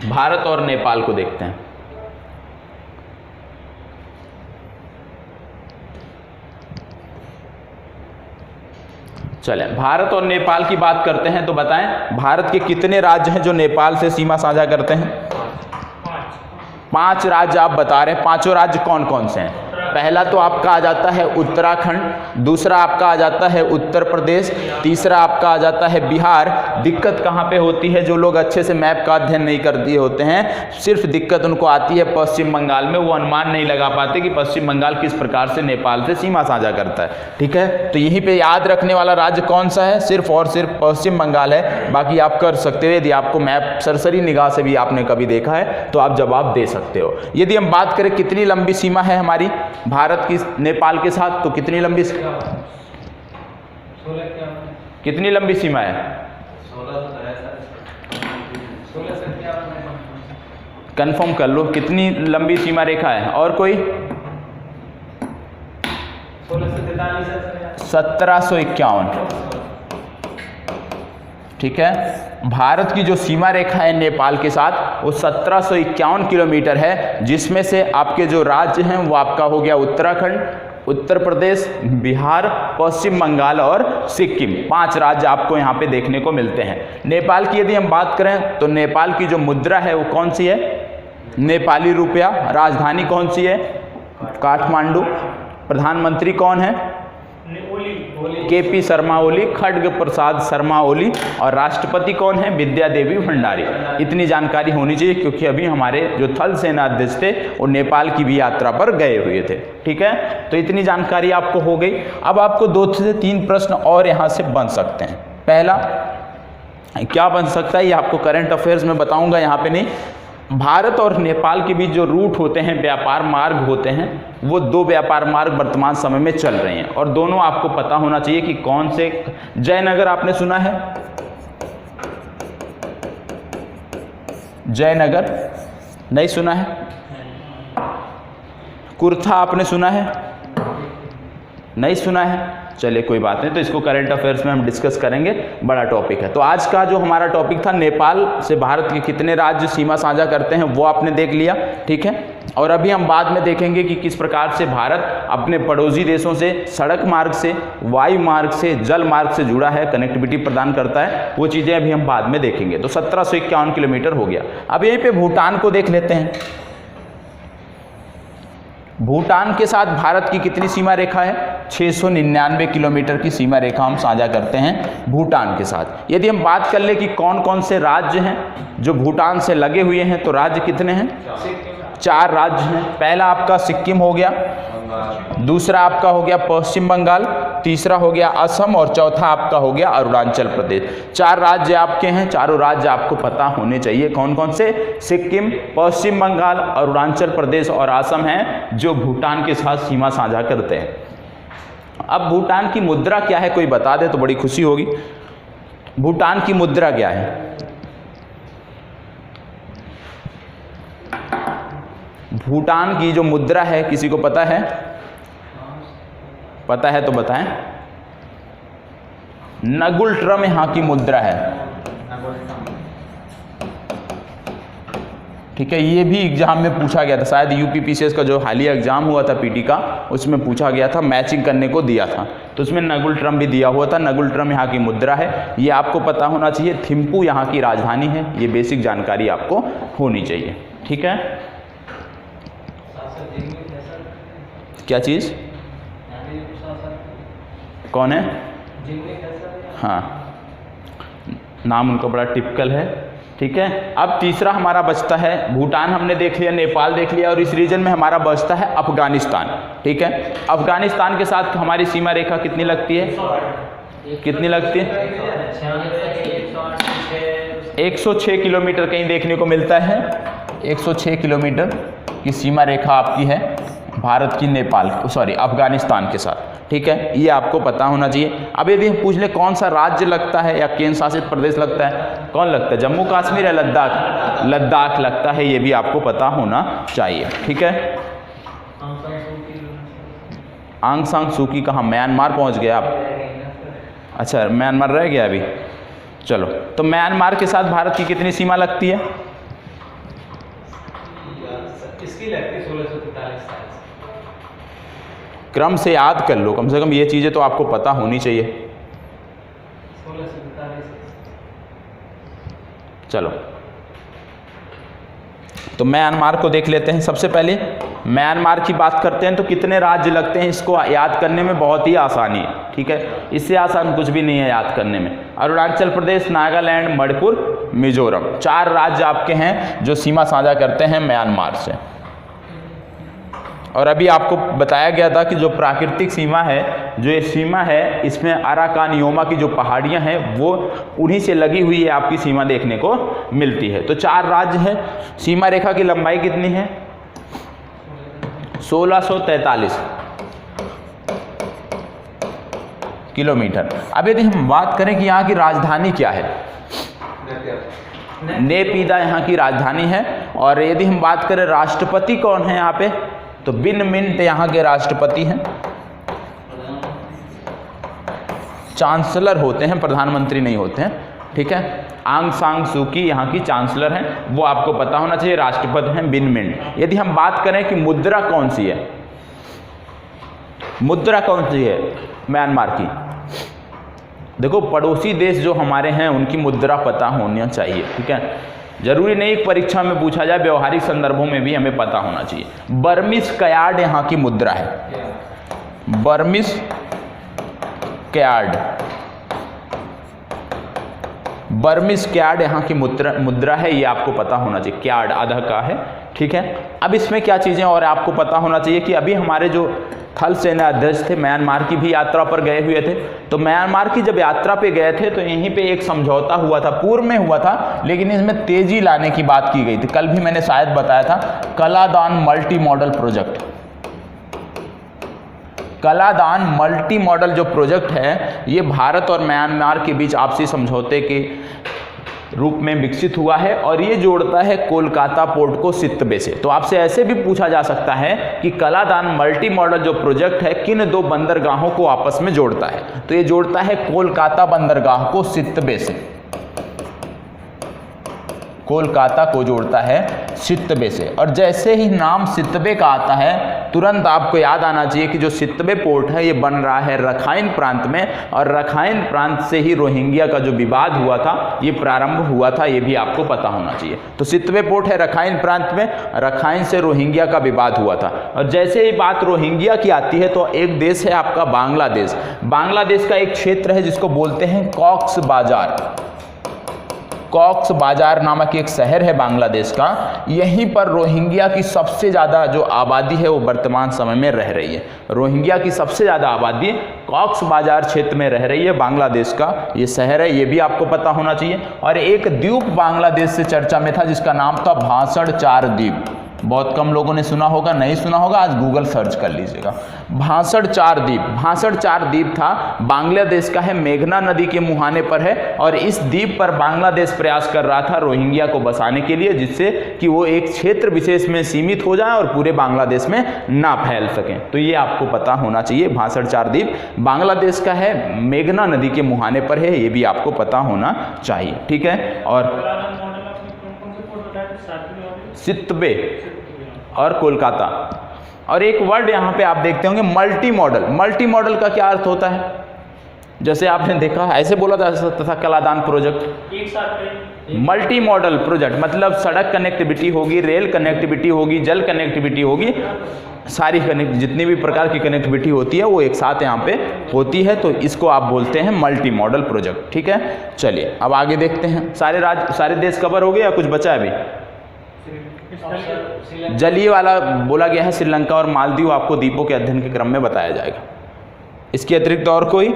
भारत और नेपाल को देखते हैं। चलें भारत और नेपाल की बात करते हैं तो बताएं भारत के कितने राज्य हैं जो नेपाल से सीमा साझा करते हैं? 5 राज्य आप बता रहे हैं। 5 राज्य कौन कौन से हैं? पहला तो आपका आ जाता है उत्तराखंड, दूसरा आपका आ जाता है उत्तर प्रदेश, तीसरा आपका आ जाता है बिहार। दिक्कत कहाँ पे होती है? जो लोग अच्छे से मैप का अध्ययन नहीं कर दिए होते हैं, सिर्फ दिक्कत उनको आती है पश्चिम बंगाल में। वो अनुमान नहीं लगा पाते कि पश्चिम बंगाल किस प्रकार से नेपाल से सीमा साझा करता है। ठीक है, तो यहीं पे याद रखने वाला राज्य कौन सा है? सिर्फ और सिर्फ पश्चिम बंगाल है। बाकी आप कर सकते हो, यदि आपको मैप सरसरी निगाह से भी आपने कभी देखा है तो आप जवाब दे सकते हो। यदि हम बात करें कितनी लंबी सीमा है हमारी भारत की नेपाल के साथ, तो कितनी लंबी कितनी लंबी सीमा है? कंफर्म कर लो कितनी लंबी सीमा रेखा है। और कोई? 1751। ठीक है, भारत की जो सीमा रेखा है नेपाल के साथ वो 1751 किलोमीटर है, जिसमें से आपके जो राज्य हैं वो आपका हो गया उत्तराखंड, उत्तर प्रदेश, बिहार, पश्चिम बंगाल और सिक्किम। 5 राज्य आपको यहाँ पे देखने को मिलते हैं। नेपाल की यदि हम बात करें तो नेपाल की जो मुद्रा है वो कौन सी है? नेपाली रुपया। राजधानी कौन सी है? काठमांडू। प्रधानमंत्री कौन है? केपी शर्मा ओली, खड्ग प्रसाद शर्मा ओली। और राष्ट्रपति कौन है? विद्या देवी भंडारी। इतनी जानकारी होनी चाहिए क्योंकि अभी हमारे जो थल सेना अध्यक्ष थे वो नेपाल की भी यात्रा पर गए हुए थे। ठीक है, तो इतनी जानकारी आपको हो गई। अब आपको 2 से 3 प्रश्न और यहाँ से बन सकते हैं। पहला क्या बन सकता है ये आपको करंट अफेयर्स में बताऊंगा, यहाँ पे नहीं। भारत और नेपाल के बीच जो रूट होते हैं, व्यापार मार्ग होते हैं, वो 2 व्यापार मार्ग वर्तमान समय में चल रहे हैं और दोनों आपको पता होना चाहिए कि कौन से। जयनगर आपने सुना है? जयनगर नहीं सुना है? कुर्था आपने सुना है? नहीं सुना है? चलिए कोई बात नहीं, तो इसको करंट अफेयर्स में हम डिस्कस करेंगे, बड़ा टॉपिक है। तो आज का जो हमारा टॉपिक था नेपाल से भारत के कितने राज्य सीमा साझा करते हैं वो आपने देख लिया। ठीक है, और अभी हम बाद में देखेंगे कि किस प्रकार से भारत अपने पड़ोसी देशों से सड़क मार्ग से, वायु मार्ग से, जल मार्ग से जुड़ा है, कनेक्टिविटी प्रदान करता है। वो चीज़ें अभी हम बाद में देखेंगे। तो 1751 किलोमीटर हो गया। अब यहीं पे भूटान को देख लेते हैं। भूटान के साथ भारत की कितनी सीमा रेखा है? 699 किलोमीटर की सीमा रेखा हम साझा करते हैं भूटान के साथ। यदि हम बात कर ले कि कौन कौन से राज्य हैं जो भूटान से लगे हुए हैं, तो राज्य कितने हैं? 4 राज्य हैं। पहला आपका सिक्किम हो गया, दूसरा आपका हो गया पश्चिम बंगाल, तीसरा हो गया असम और चौथा आपका हो गया अरुणाचल प्रदेश। 4 राज्य आपके हैं। चारों राज्य आपको पता होने चाहिए कौन कौन से। सिक्किम, पश्चिम बंगाल, अरुणाचल प्रदेश और असम हैं जो भूटान के साथ सीमा साझा करते हैं। अब भूटान की मुद्रा क्या है कोई बता दे तो बड़ी खुशी होगी। भूटान की मुद्रा क्या है? भूटान की जो मुद्रा है किसी को पता है? पता है तो बताएं। नगुल ट्रम यहाँ की मुद्रा है। ठीक है, ये भी एग्जाम में पूछा गया था, शायद यूपीपीसीएस का जो हालिया एग्जाम हुआ था पीटी का, उसमें पूछा गया था, मैचिंग करने को दिया था, तो उसमें नगुल ट्रम भी दिया हुआ था। नगुल ट्रम यहाँ की मुद्रा है, ये आपको पता होना चाहिए। थिम्पू यहाँ की राजधानी है, ये बेसिक जानकारी आपको होनी चाहिए। ठीक है, क्या चीज़? कौन है? हाँ, नाम उनका बड़ा टिपिकल है। ठीक है, अब तीसरा हमारा बचता है, भूटान हमने देख लिया, नेपाल देख लिया, और इस रीजन में हमारा बचता है अफगानिस्तान। ठीक है, अफगानिस्तान के साथ हमारी सीमा रेखा कितनी लगती है? कितनी लगती है? 106 किलोमीटर कहीं देखने को मिलता है। 106 किलोमीटर की सीमा रेखा आपकी है भारत की नेपाल, सॉरी अफगानिस्तान के साथ। ठीक है, ये आपको पता होना चाहिए। अब यदि हम पूछ ले कौन सा राज्य लगता है या केंद्र शासित प्रदेश लगता है, कौन लगता है? जम्मू कश्मीर या लद्दाख? लद्दाख लगता है, ये भी आपको पता होना चाहिए। ठीक है, आंग सांग सूकी कहाँ? म्यांमार पहुँच गए आप? अच्छा, म्यांमार रह गया अभी। चलो, तो म्यांमार के साथ भारत की कितनी सीमा लगती है? इसकी लगती है 1643। क्रम से याद कर लो, कम से कम ये चीज़ें तो आपको पता होनी चाहिए। 1643। चलो, तो म्यांमार को देख लेते हैं। सबसे पहले म्यांमार की बात करते हैं तो कितने राज्य लगते हैं, इसको याद करने में बहुत ही आसानी है। ठीक है, इससे आसान कुछ भी नहीं है याद करने में। अरुणाचल प्रदेश, नागालैंड, मणिपुर, मिजोरम, 4 राज्य आपके हैं जो सीमा साझा करते हैं म्यांमार से। और अभी आपको बताया गया था कि जो प्राकृतिक सीमा है, जो ये सीमा है, इसमें अराकानियोमा की जो पहाड़ियाँ हैं वो उन्हीं से लगी हुई है आपकी सीमा देखने को मिलती है। तो 4 राज्य हैं। सीमा रेखा की लंबाई कितनी है? 1643 किलोमीटर। अब यदि हम बात करें कि यहाँ की राजधानी क्या है, नेपिदा यहाँ की राजधानी है। और यदि हम बात करें राष्ट्रपति कौन है यहाँ पे, तो बिन मिंट यहाँ के राष्ट्रपति हैं। चांसलर होते हैं, प्रधानमंत्री नहीं होते हैं। ठीक है, आंग सांग सूकी यहाँ की चांसलर हैं, वो आपको पता होना चाहिए। राष्ट्रपति हैं बिन मिंट। यदि हम बात करें कि मुद्रा कौन सी है, मुद्रा कौन सी है म्यांमार की, देखो पड़ोसी देश जो हमारे हैं उनकी मुद्रा पता होनी चाहिए। ठीक है, जरूरी नहीं परीक्षा में पूछा जाए, व्यवहारिक संदर्भों में भी हमें पता होना चाहिए। बर्मिश क्यार्ड यहाँ की मुद्रा है, बर्मिश क्यार्ड, बर्मिश क्यार्ड यहाँ की मुद्रा है, ये आपको पता होना चाहिए। क्यार्ड आधा का है। ठीक है, अब इसमें क्या चीज़ें और आपको पता होना चाहिए कि अभी हमारे जो थल सेना अध्यक्ष थे म्यांमार की भी यात्रा पर गए हुए थे। तो म्यांमार की जब यात्रा पे गए थे तो यहीं पे एक समझौता हुआ था, पूर्व में हुआ था, लेकिन इसमें तेजी लाने की बात की गई थी। कल भी मैंने शायद बताया था, Kaladan multi modal project. Kaladan multi modal जो प्रोजेक्ट है, ये भारत और म्यांमार के बीच आपसी समझौते के रूप में विकसित हुआ है और ये जोड़ता है कोलकाता पोर्ट को सितबे से। तो आपसे ऐसे भी पूछा जा सकता है कि कलादान मल्टी मॉडल जो प्रोजेक्ट है किन 2 बंदरगाहों को आपस में जोड़ता है, तो ये जोड़ता है कोलकाता बंदरगाह को सितबे से, कोलकाता को जोड़ता है सितबे से। और जैसे ही नाम सितबे का आता है तुरंत आपको याद आना चाहिए कि जो सितबे पोर्ट है ये बन रहा है रखाइन प्रांत में, और रखाइन प्रांत से ही रोहिंग्या का जो विवाद हुआ था ये प्रारंभ हुआ था, ये भी आपको पता होना चाहिए। तो सितबे पोर्ट है रखाइन प्रांत में, रखाइन से रोहिंग्या का विवाद हुआ था। और जैसे ही बात रोहिंग्या की आती है तो एक देश है आपका बांग्लादेश। बांग्लादेश का एक क्षेत्र है जिसको बोलते हैं कॉक्स बाजार। कॉक्स बाजार नामक एक शहर है बांग्लादेश का, यहीं पर रोहिंग्या की सबसे ज़्यादा जो आबादी है वो वर्तमान समय में रह रही है। रोहिंग्या की सबसे ज़्यादा आबादी कॉक्स बाजार क्षेत्र में रह रही है। बांग्लादेश का ये शहर है, ये भी आपको पता होना चाहिए। और एक द्वीप बांग्लादेश से चर्चा में था जिसका नाम था भाषण 4 द्वीप। बहुत कम लोगों ने सुना होगा, नहीं सुना होगा, आज गूगल सर्च कर लीजिएगा। भाषण 4 द्वीप, भाषण 4 द्वीप था, बांग्लादेश का है, मेघना नदी के मुहाने पर है। और इस द्वीप पर बांग्लादेश प्रयास कर रहा था रोहिंग्या को बसाने के लिए, जिससे कि वो एक क्षेत्र विशेष में सीमित हो जाए और पूरे बांग्लादेश में ना फैल सकें। तो ये आपको पता होना चाहिए। भाषण 4 द्वीप बांग्लादेश का है, मेघना नदी के मुहाने पर है, ये भी आपको पता होना चाहिए। ठीक है, और सितबे और कोलकाता। और एक वर्ड यहाँ पे आप देखते होंगे मल्टी मॉडल। मल्टी मॉडल का क्या अर्थ होता है? जैसे आपने देखा ऐसे बोला जा सकता था कलादान प्रोजेक्ट, एक साथ मल्टी मॉडल प्रोजेक्ट मतलब सड़क कनेक्टिविटी होगी, रेल कनेक्टिविटी होगी, जल कनेक्टिविटी होगी, सारी जितनी भी प्रकार की कनेक्टिविटी होती है वो एक साथ यहाँ पे होती है। तो इसको आप बोलते हैं मल्टी मॉडल प्रोजेक्ट। ठीक है, चलिए अब आगे देखते हैं। सारे देश कवर हो गए या कुछ बचा है अभी? जलीय वाला बोला गया है, श्रीलंका और मालदीव आपको द्वीपों के अध्ययन के क्रम में बताया जाएगा। इसके अतिरिक्त और कोई?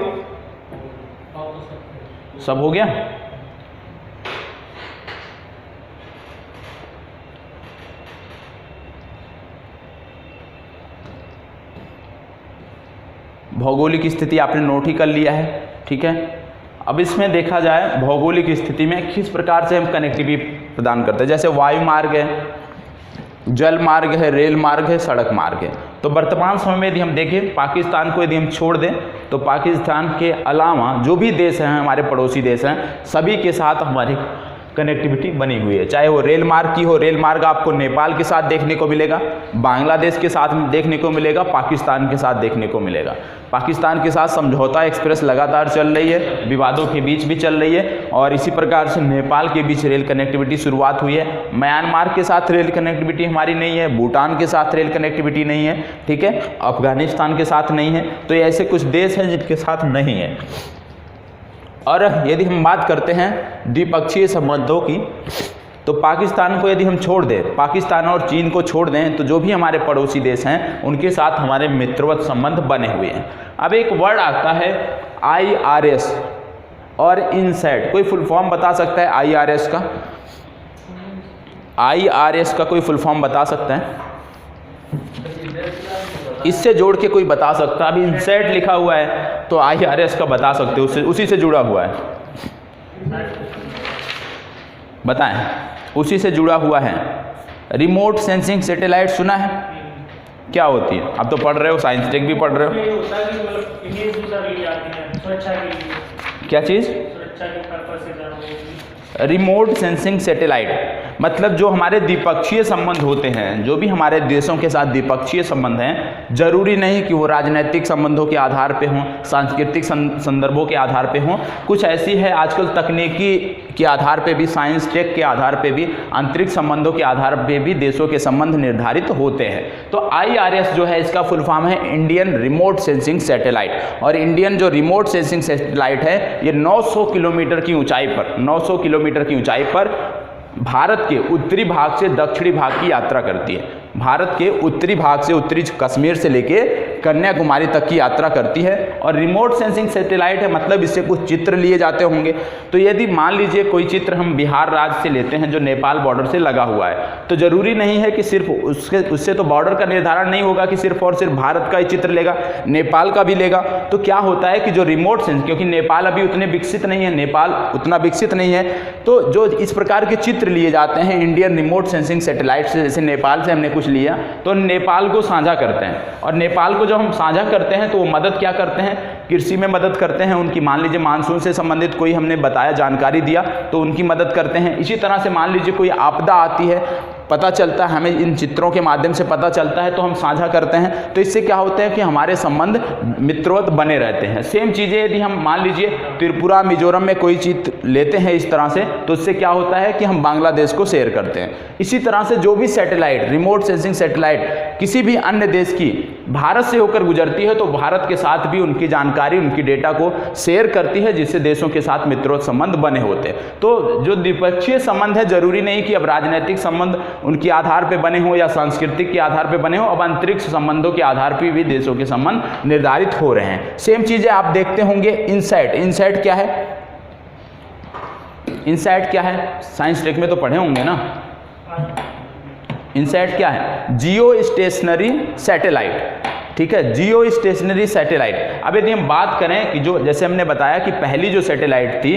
सब हो गया? भौगोलिक स्थिति आपने नोट ही कर लिया है, ठीक है। अब इसमें देखा जाए भौगोलिक स्थिति में किस प्रकार से हम कनेक्टिविटी प्रदान करते हैं। जैसे वायु मार्ग है, जल मार्ग है, रेल मार्ग है, सड़क मार्ग है। तो वर्तमान समय में यदि हम देखें, पाकिस्तान को यदि हम छोड़ दें तो पाकिस्तान के अलावा जो भी देश हैं, हमारे पड़ोसी देश हैं, सभी के साथ हमारी कनेक्टिविटी बनी हुई है। चाहे वो रेल मार्ग की हो, रेल मार्ग आपको नेपाल के साथ देखने को मिलेगा, बांग्लादेश के साथ देखने को मिलेगा, पाकिस्तान के साथ देखने को मिलेगा। पाकिस्तान के साथ समझौता एक्सप्रेस लगातार चल रही है, विवादों के बीच भी चल रही है, और इसी प्रकार से नेपाल के बीच रेल कनेक्टिविटी शुरुआत हुई है। म्यांमार के साथ रेल कनेक्टिविटी हमारी नहीं है, भूटान के साथ रेल कनेक्टिविटी नहीं है, ठीक है, अफगानिस्तान के साथ नहीं है। तो ये ऐसे कुछ देश हैं जिनके साथ नहीं है। और यदि हम बात करते हैं द्विपक्षीय संबंधों की, तो पाकिस्तान को यदि हम छोड़ दें, पाकिस्तान और चीन को छोड़ दें, तो जो भी हमारे पड़ोसी देश हैं उनके साथ हमारे मित्रवत संबंध बने हुए हैं। अब एक वर्ड आता है IRS और इनसैट। कोई फुल फॉर्म बता सकता है IRS का? IRS का कोई फुल फॉर्म बता सकता है? इससे जोड़ के कोई बता सकता है? अभी इनसेट लिखा हुआ है तो IRS का बता सकते हो, उसी से जुड़ा हुआ है, बताएं, उसी से जुड़ा हुआ है। रिमोट सेंसिंग सैटेलाइट सुना है? क्या होती है? अब तो पढ़ रहे हो, साइंस टेक भी पढ़ रहे हो। क्या चीज़? रिमोट सेंसिंग सैटेलाइट मतलब जो हमारे द्विपक्षीय संबंध होते हैं, जो भी हमारे देशों के साथ द्विपक्षीय संबंध हैं, जरूरी नहीं कि वो राजनीतिक संबंधों के आधार पे हों, सांस्कृतिक संदर्भों के आधार पे हों। कुछ ऐसी है आजकल तकनीकी के आधार पे भी, साइंस टेक के आधार पे भी, अंतरिक्ष संबंधों के आधार पे भी देशों के संबंध निर्धारित होते हैं। तो IRS जो है, इसका फुल फॉर्म है इंडियन रिमोट सेंसिंग सैटेलाइट। और इंडियन जो रिमोट सेंसिंग सैटेलाइट है, ये 900 किलोमीटर की ऊंचाई पर, 900 किलोमीटर की ऊंचाई पर भारत के उत्तरी भाग से दक्षिणी भाग की यात्रा करती है। भारत के उत्तरी भाग से, उत्तरी कश्मीर से लेके कन्याकुमारी तक की यात्रा करती है। और रिमोट सेंसिंग सैटेलाइट है मतलब इससे कुछ चित्र लिए जाते होंगे। तो यदि मान लीजिए कोई चित्र हम बिहार राज्य से लेते हैं जो नेपाल बॉर्डर से लगा हुआ है, तो जरूरी नहीं है कि सिर्फ उससे तो बॉर्डर का निर्धारण नहीं होगा कि सिर्फ और सिर्फ भारत का ही चित्र लेगा, नेपाल का भी लेगा। तो क्या होता है कि जो रिमोट सेंस, क्योंकि नेपाल अभी उतने विकसित नहीं है, नेपाल उतना विकसित नहीं है, तो जो इस प्रकार के चित्र लिए जाते हैं इंडियन रिमोट सेंसिंग सैटेलाइट से, जैसे नेपाल से हमने कुछ लिया तो नेपाल को साझा करते हैं। और नेपाल को जब हम साझा करते हैं तो वो मदद क्या करते हैं? कृषि में मदद करते हैं उनकी। मान लीजिए मानसून से संबंधित कोई हमने बताया, जानकारी दिया, तो उनकी मदद करते हैं। इसी तरह से मान लीजिए कोई आपदा आती है, पता चलता है हमें, इन चित्रों के माध्यम से पता चलता है, तो हम साझा करते हैं। तो इससे क्या होता है कि हमारे संबंध मित्रवत बने रहते हैं। सेम चीज़ें यदि हम मान लीजिए त्रिपुरा, मिजोरम में कोई चित्र लेते हैं इस तरह से, तो इससे क्या होता है कि हम बांग्लादेश को शेयर करते हैं। इसी तरह से जो भी सैटेलाइट, रिमोट सेंसिंग सैटेलाइट किसी भी अन्य देश की भारत से होकर गुजरती है, तो भारत के साथ भी उनकी जानकारी, उनकी डेटा को शेयर करती है, जिससे देशों के साथ मित्रवत संबंध बने होते हैं। तो जो द्विपक्षीय संबंध है, जरूरी नहीं कि अब राजनीतिक संबंध उनके आधार पे बने हो या सांस्कृतिक के आधार पे बने हो, अब अंतरिक्ष संबंधों के आधार पे भी देशों के संबंध निर्धारित हो रहे हैं। सेम चीजें आप देखते होंगे इनसैट। इनसैट क्या है? इनसैट क्या है? साइंस टेक में तो पढ़े होंगे ना। इनसैट क्या है? जियो स्टेशनरी सैटेलाइट, ठीक है, जियो स्टेशनरी सैटेलाइट। अब यदि हम बात करें कि जो, जैसे हमने बताया कि पहली जो सैटेलाइट थी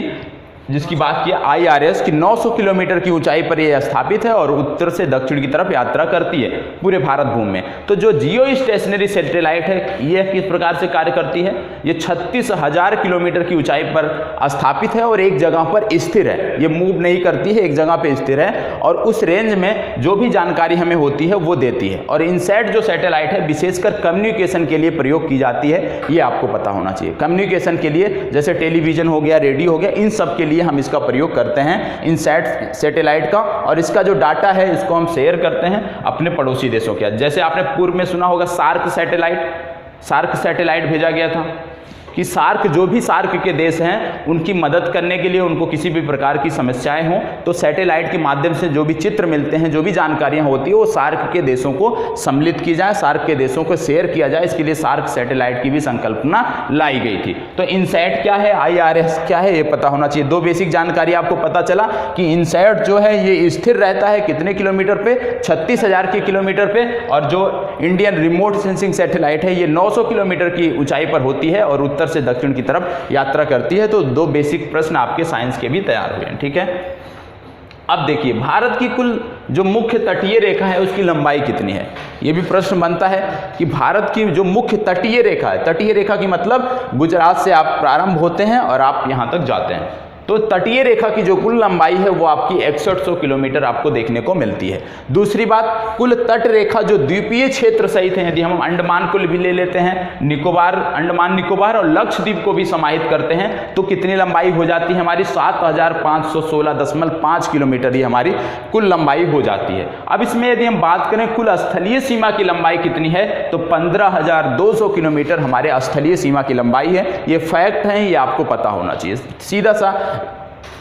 जिसकी बात की IRS की 900 किलोमीटर की ऊंचाई पर यह स्थापित है और उत्तर से दक्षिण की तरफ यात्रा करती है पूरे भारत भूमि में। तो जो जियो स्टेशनरी सैटेलाइट है, यह किस प्रकार से कार्य करती है? ये 36,000 किलोमीटर की ऊंचाई पर स्थापित है और एक जगह पर स्थिर है। ये मूव नहीं करती है, एक जगह पर स्थिर है और उस रेंज में जो भी जानकारी हमें होती है वो देती है। और इनसैट जो सैटेलाइट है विशेषकर कम्युनिकेशन के लिए प्रयोग की जाती है, ये आपको पता होना चाहिए। कम्युनिकेशन के लिए, जैसे टेलीविजन हो गया, रेडियो हो गया, इन सब के लिए हम इसका प्रयोग करते हैं, इनसैट सैटेलाइट का। और इसका जो डाटा है इसको हम शेयर करते हैं अपने पड़ोसी देशों के। जैसे आपने पूर्व में सुना होगा सार्क सैटेलाइट, सार्क सैटेलाइट भेजा गया था, कि सार्क जो भी सार्क के देश हैं उनकी मदद करने के लिए, उनको किसी भी प्रकार की समस्याएं हों तो सैटेलाइट के माध्यम से जो भी चित्र मिलते हैं, जो भी जानकारियां होती है वो सार्क के देशों को सम्मिलित की जाए, सार्क के देशों को शेयर किया जाए। इसके लिए सार्क सैटेलाइट की भी संकल्पना लाई गई थी। तो इनसैट क्या है, IRS क्या है, ये पता होना चाहिए। दो बेसिक जानकारी आपको पता चला कि इनसैट जो है ये स्थिर रहता है कितने किलोमीटर पे, 36,000 के किलोमीटर पे, और जो इंडियन रिमोट सेंसिंग सैटेलाइट है ये 900 किलोमीटर की ऊंचाई पर होती है और उत्तर से दक्षिण की तरफ यात्रा करती है। तो दो बेसिक प्रश्न आपके साइंस के भी तैयार हुए हैं, ठीक है। अब देखिए भारत की कुल जो मुख्य तटीय रेखा है उसकी लंबाई कितनी है, ये भी प्रश्न बनता है कि भारत की जो मुख्य तटीय रेखा है, तटीय रेखा की मतलब गुजरात से आप प्रारंभ होते हैं और आप यहां तक जाते हैं, तो तटीय रेखा की जो कुल लंबाई है वो आपकी 6100 किलोमीटर आपको देखने को मिलती है। दूसरी बात, कुल तट रेखा जो द्वीपीय क्षेत्र सहित है, यदि हम अंडमान को भी ले लेते हैं, निकोबार, अंडमान निकोबार और लक्षद्वीप को भी समाहित करते हैं, तो कितनी लंबाई हो जाती है हमारी, 7516.5 किलोमीटर ही हमारी कुल लंबाई हो जाती है। अब इसमें यदि हम बात करें कुल स्थलीय सीमा की लंबाई कितनी है, तो 15,200 किलोमीटर हमारे स्थलीय सीमा की लंबाई है। ये फैक्ट है, ये आपको पता होना चाहिए। सीधा सा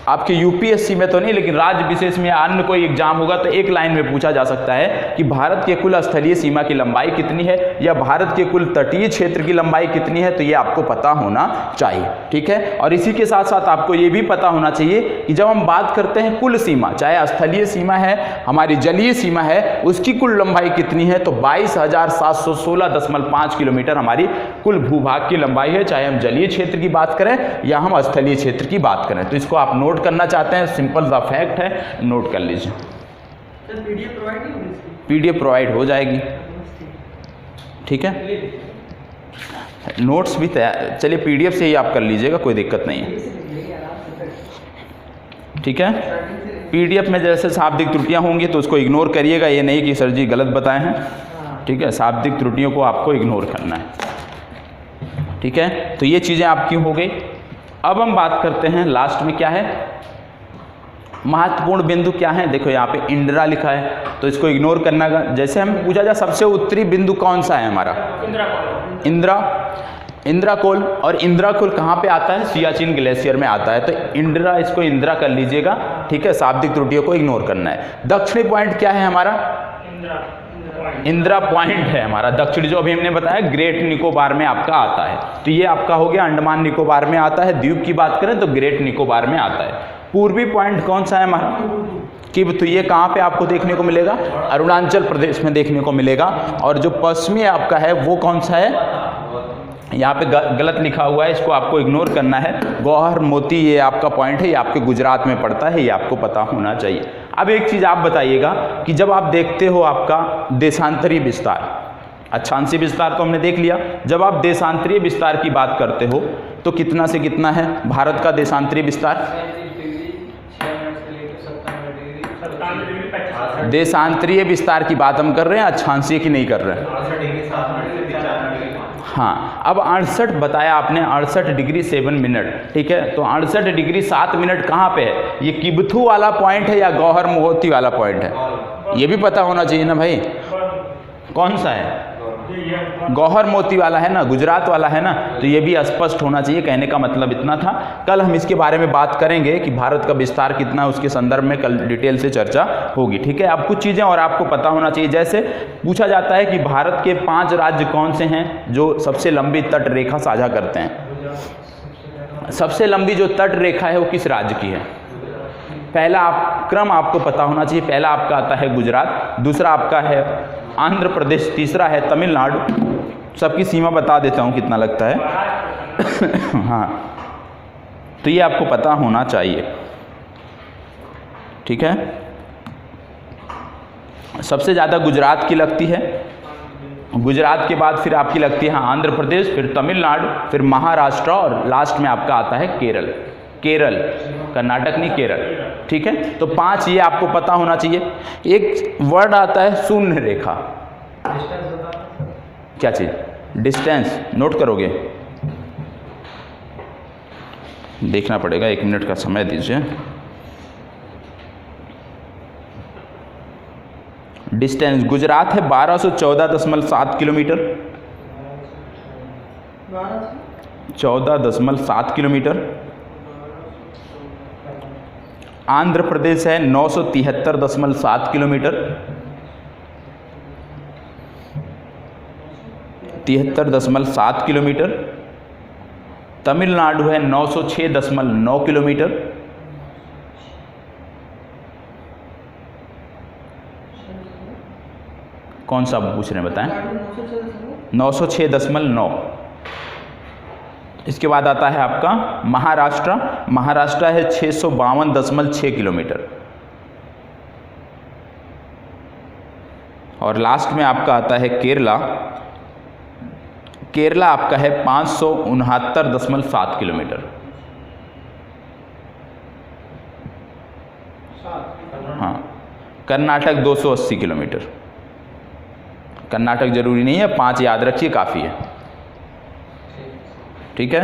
आपके यूपीएससी में तो नहीं, लेकिन राज्य विशेष में अन्य कोई एग्जाम होगा तो एक लाइन में पूछा जा सकता है कि भारत के कुल स्थलीय सीमा की लंबाई कितनी है या भारत के कुल तटीय क्षेत्र की लंबाई कितनी है, तो ये आपको पता होना चाहिए, ठीक है। और इसी के साथ साथ आपको ये भी पता होना चाहिए कि जब हम बात करते हैं कुल सीमा, चाहे स्थलीय सीमा है, हमारी जलीय सीमा है, उसकी कुल लंबाई कितनी है, तो 22,716.5 किलोमीटर हमारी कुल भूभाग की लंबाई है, चाहे हम जलीय क्षेत्र की बात करें या हम स्थलीय क्षेत्र की बात करें। तो इसको आप नोट करना चाहते हैं, सिंपल सा फैक्ट है, नोट कर लीजिए। सर पीडीएफ प्रोवाइड नहीं होगी इसकी? पीडीएफ प्रोवाइड हो जाएगी, ठीक है। नोट्स भी तैयार, चलिए पीडीएफ से ही आप कर लीजिएगा, कोई दिक्कत नहीं है, ठीक है। पीडीएफ में जैसे शाब्दिक त्रुटियां होंगी तो उसको इग्नोर करिएगा, ये नहीं कि सर जी गलत बताए हैं, ठीक है। शाब्दिक त्रुटियों को आपको इग्नोर करना है, ठीक है। तो ये चीज़ें आपकी हो गई। अब हम बात करते हैं लास्ट में क्या है, महत्वपूर्ण बिंदु क्या है। देखो यहाँ पे इंदिरा लिखा है तो इसको इग्नोर करना का, जैसे हम पूछा जाए सबसे उत्तरी बिंदु कौन सा है हमारा, इंदिरा कोल, और इंदिरा कोल कहाँ पे आता है, सियाचिन ग्लेशियर में आता है। तो इंदिरा, इसको इंदिरा कर लीजिएगा, ठीक है। शाब्दिक त्रुटियों को इग्नोर करना है। दक्षिणी पॉइंट क्या है हमारा, इंदिरा पॉइंट है हमारा दक्षिणी, जो अभी हमने बताया ग्रेट निकोबार में आपका आता है। तो ये आपका हो गया अंडमान निकोबार में आता है। द्वीप की बात करें तो ग्रेट निकोबार में आता है। पूर्वी पॉइंट कौन सा है हमारा, किब, तो ये कहाँ पे आपको देखने को मिलेगा, अरुणाचल प्रदेश में देखने को मिलेगा। और जो पश्चिमी आपका है वो कौन सा है, यहाँ पे गलत लिखा हुआ है, इसको आपको इग्नोर करना है। गौहर मोती ये आपका पॉइंट है, ये आपके गुजरात में पड़ता है, ये आपको पता होना चाहिए। अब एक चीज़ आप बताइएगा कि जब आप देखते हो आपका देशांतरीय विस्तार, अक्षांशीय विस्तार तो हमने देख लिया, जब आप देशांतरीय विस्तार की बात करते हो तो कितना से कितना है भारत का देशांतरीय विस्तार, देशांतरीय विस्तार की बात हम कर रहे हैं, अक्षांशीय की नहीं कर रहे हैं। हाँ, अब 68 बताया आपने, 68 डिग्री 7 मिनट, ठीक है। तो 68 डिग्री 7 मिनट कहाँ पे है, ये किबथू वाला पॉइंट है या गौहर मोती वाला पॉइंट है, ये भी पता होना चाहिए ना भाई, कौन सा है, गौहर मोती वाला है ना, गुजरात वाला है ना। तो ये भी स्पष्ट होना चाहिए, कहने का मतलब इतना था। कल हम इसके बारे में बात करेंगे कि भारत का विस्तार कितना है, उसके संदर्भ में कल डिटेल से चर्चा होगी, ठीक है। अब कुछ चीज़ें और आपको पता होना चाहिए, जैसे पूछा जाता है कि भारत के 5 राज्य कौन से हैं जो सबसे लंबी तट रेखा साझा करते हैं। सबसे लंबी जो तट रेखा है वो किस राज्य की है, पहला क्रम आपको पता होना चाहिए। पहला आपका आता है गुजरात, दूसरा आपका है आंध्र प्रदेश, तीसरा है तमिलनाडु। सबकी सीमा बता देता हूँ कितना लगता है हाँ, तो ये आपको पता होना चाहिए, ठीक है। सबसे ज़्यादा गुजरात की लगती है, गुजरात के बाद फिर आपकी लगती है आंध्र प्रदेश, फिर तमिलनाडु, फिर महाराष्ट्र और लास्ट में आपका आता है केरल। केरल, कर्नाटक नहीं, केरल, ठीक है। तो 5 ये आपको पता होना चाहिए। एक वर्ड आता है शून्य रेखा, क्या चीज़, डिस्टेंस, नोट करोगे, देखना पड़ेगा, 1 मिनट का समय दीजिए। डिस्टेंस गुजरात है 1214.7 किलोमीटर, 14.7 किलोमीटर। आंध्र प्रदेश है 973.7 किलोमीटर, 73.7 किलोमीटर। तमिलनाडु है 906.9 किलोमीटर। कौन सा पूछ रहे हैं बताएं? 906.9। इसके बाद आता है आपका महाराष्ट्र। महाराष्ट्र है 652.6 किलोमीटर। और लास्ट में आपका आता है केरला। केरला आपका है 569.7 किलोमीटर। हाँ, कर्नाटक 280 किलोमीटर। कर्नाटक जरूरी नहीं है, 5 याद रखिए काफ़ी है, ठीक है।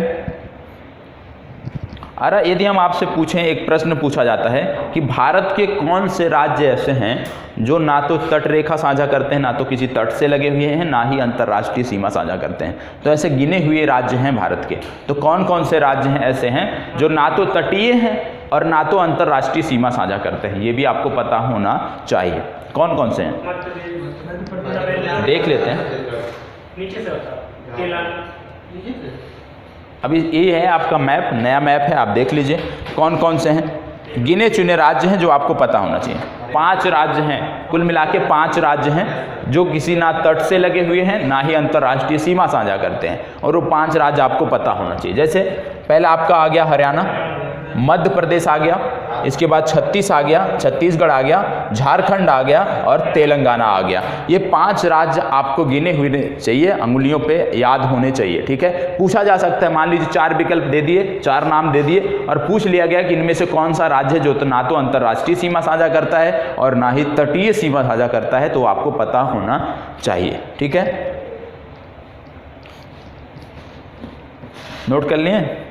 अरे यदि हम आपसे पूछें, एक प्रश्न पूछा जाता है कि भारत के कौन से राज्य ऐसे हैं जो ना तो तट रेखा साझा करते हैं, ना तो किसी तट से लगे हुए हैं, ना ही अंतर्राष्ट्रीय सीमा साझा करते हैं। तो ऐसे गिने हुए राज्य हैं भारत के। तो कौन कौन से राज्य हैं ऐसे हैं जो ना तो तटीय हैं और ना तो अंतर्राष्ट्रीय सीमा साझा करते हैं? ये भी आपको पता होना चाहिए। कौन कौन से हैं देख लेते हैं। नीचे से अभी ये है आपका मैप, नया मैप है, आप देख लीजिए कौन कौन से हैं। गिने चुने राज्य हैं जो आपको पता होना चाहिए। 5 राज्य हैं, कुल मिला के 5 राज्य हैं जो किसी ना तट से लगे हुए हैं, ना ही अंतर्राष्ट्रीय सीमा साझा करते हैं, और वो 5 राज्य आपको पता होना चाहिए। जैसे पहला आपका आ गया हरियाणा, मध्य प्रदेश आ गया, इसके बाद छत्तीसगढ़ आ गया, झारखंड आ गया और तेलंगाना आ गया। ये 5 राज्य आपको गिने हुए चाहिए, अंगुलियों पे याद होने चाहिए, ठीक है। पूछा जा सकता है, मान लीजिए 4 विकल्प दे दिए, 4 नाम दे दिए और पूछ लिया गया कि इनमें से कौन सा राज्य जो तो ना तो अंतर्राष्ट्रीय सीमा साझा करता है और ना ही तटीय सीमा साझा करता है, तो आपको पता होना चाहिए, ठीक है। नोट कर लिए।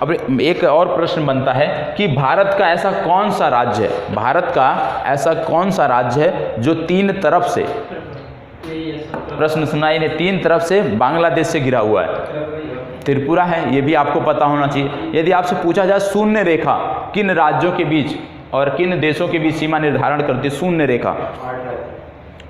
अब एक और प्रश्न बनता है कि भारत का ऐसा कौन सा राज्य है, भारत का ऐसा कौन सा राज्य है जो 3 तरफ से, प्रश्न सुना ही नहीं, 3 तरफ से बांग्लादेश से घिरा हुआ है? त्रिपुरा है, ये भी आपको पता होना चाहिए। यदि आपसे पूछा जाए शून्य रेखा किन राज्यों के बीच और किन देशों के बीच सीमा निर्धारण करती है, शून्य रेखा,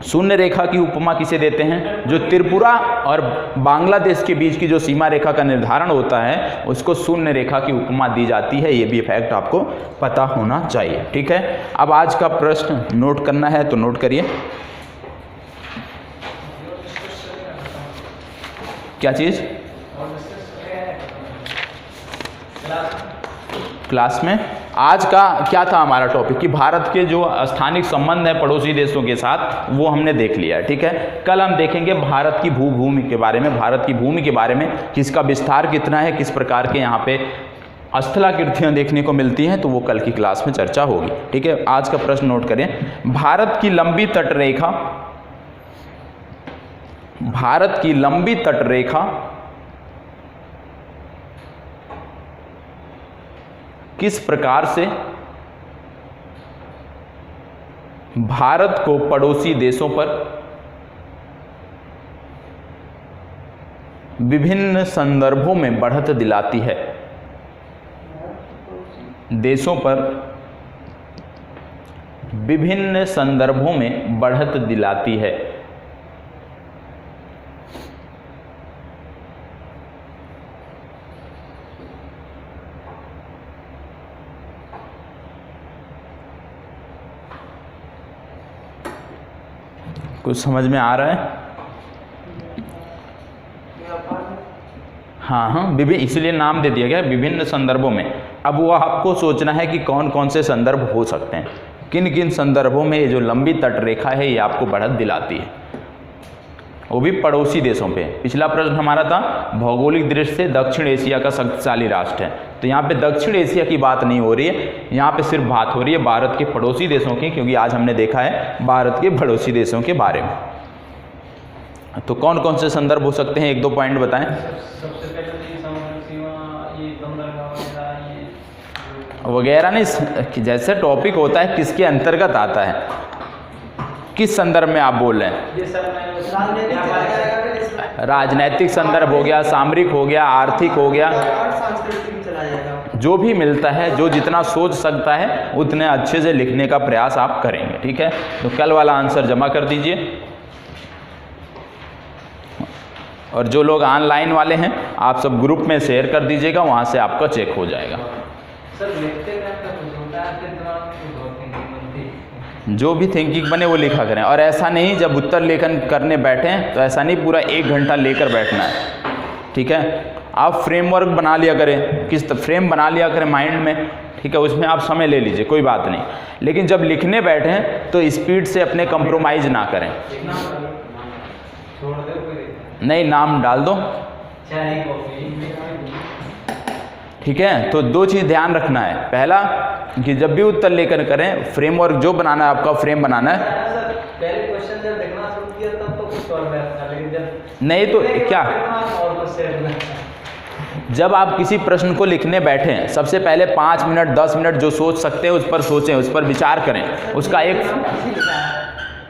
शून्य रेखा की उपमा किसे देते हैं? जो त्रिपुरा और बांग्लादेश के बीच की जो सीमा रेखा का निर्धारण होता है उसको शून्य रेखा की उपमा दी जाती है। ये भी फैक्ट आपको पता होना चाहिए, ठीक है। अब आज का प्रश्न नोट करना है तो नोट करिए। क्या चीज? क्लास में आज का क्या था हमारा टॉपिक कि भारत के जो स्थानिक संबंध है पड़ोसी देशों के साथ, वो हमने देख लिया है, ठीक है। कल हम देखेंगे भारत की भूमि के बारे में, भारत की भूमि के बारे में, किसका विस्तार कितना है, किस प्रकार के यहाँ पे स्थलाकृतियाँ देखने को मिलती हैं, तो वो कल की क्लास में चर्चा होगी, ठीक है। आज का प्रश्न नोट करें। भारत की लंबी तटरेखा, भारत की लंबी तटरेखा किस प्रकार से भारत को पड़ोसी देशों पर विभिन्न संदर्भों में बढ़त दिलाती है? देशों पर विभिन्न संदर्भों में बढ़त दिलाती है। कुछ समझ में आ रहा है? हाँ, विभिन्न, इसलिए नाम दे दिया गया विभिन्न संदर्भों में। अब वो आपको सोचना है कि कौन कौन से संदर्भ हो सकते हैं, किन किन संदर्भों में ये जो लंबी तटरेखा है ये आपको बढ़त दिलाती है, वो भी पड़ोसी देशों पे। पिछला प्रश्न हमारा था भौगोलिक दृष्टि से दक्षिण एशिया का शक्तिशाली राष्ट्र है, तो यहाँ पे दक्षिण एशिया की बात नहीं हो रही है, यहाँ पे सिर्फ बात हो रही है भारत के पड़ोसी देशों की, क्योंकि आज हमने देखा है भारत के पड़ोसी देशों के बारे में। तो कौन कौन से संदर्भ हो सकते हैं, 1-2 पॉइंट बताएं। सबसे पहले वगैरह नहीं, जैसे टॉपिक होता है किसके अंतर्गत आता है, किस संदर्भ में आप बोल रहे हैं? ये सर मैं राजनीतिक चला जाएगा फिर इसमें, राजनैतिक संदर्भ हो गया, सामरिक हो गया, आर्थिक हो गया, और सांस्कृतिक भी चला जाएगा। जो भी मिलता है, जो जितना सोच सकता है उतने अच्छे से लिखने का प्रयास आप करेंगे। ठीक है, तो कल वाला आंसर जमा कर दीजिए। और जो लोग ऑनलाइन वाले हैं आप सब ग्रुप में शेयर कर दीजिएगा, वहाँ से आपका चेक हो जाएगा। सर लिखते टाइम का कुछ होता है आपके दिमाग में कुछ और थिंकिंग बनती है। जो भी थिंकिंग बने वो लिखा करें। और ऐसा नहीं जब उत्तर लेखन करने बैठें तो ऐसा नहीं पूरा 1 घंटा लेकर बैठना है। ठीक है, आप फ्रेमवर्क बना लिया करें, फ्रेम बना लिया करें माइंड में। ठीक है, उसमें आप समय ले लीजिए, कोई बात नहीं। लेकिन जब लिखने बैठें तो स्पीड से अपने कंप्रोमाइज़ ना करें। छोड़ दो कोई नहीं, नाम डाल दो। चाय कॉफी। ठीक है, तो 2 चीज़ ध्यान रखना है। पहला कि जब भी उत्तर लेकर करें, फ्रेमवर्क जो बनाना है आपका फ्रेम बनाना है। सर पहले क्वेश्चन जब देखना शुरू किया तब तो कुछ और था, लेकिन जब नहीं तो क्या, और कुछ शेयर जब आप किसी प्रश्न को लिखने बैठें सबसे पहले 5 मिनट 10 मिनट जो सोच सकते हैं उस पर सोचें, उस पर विचार करें, उसका एक,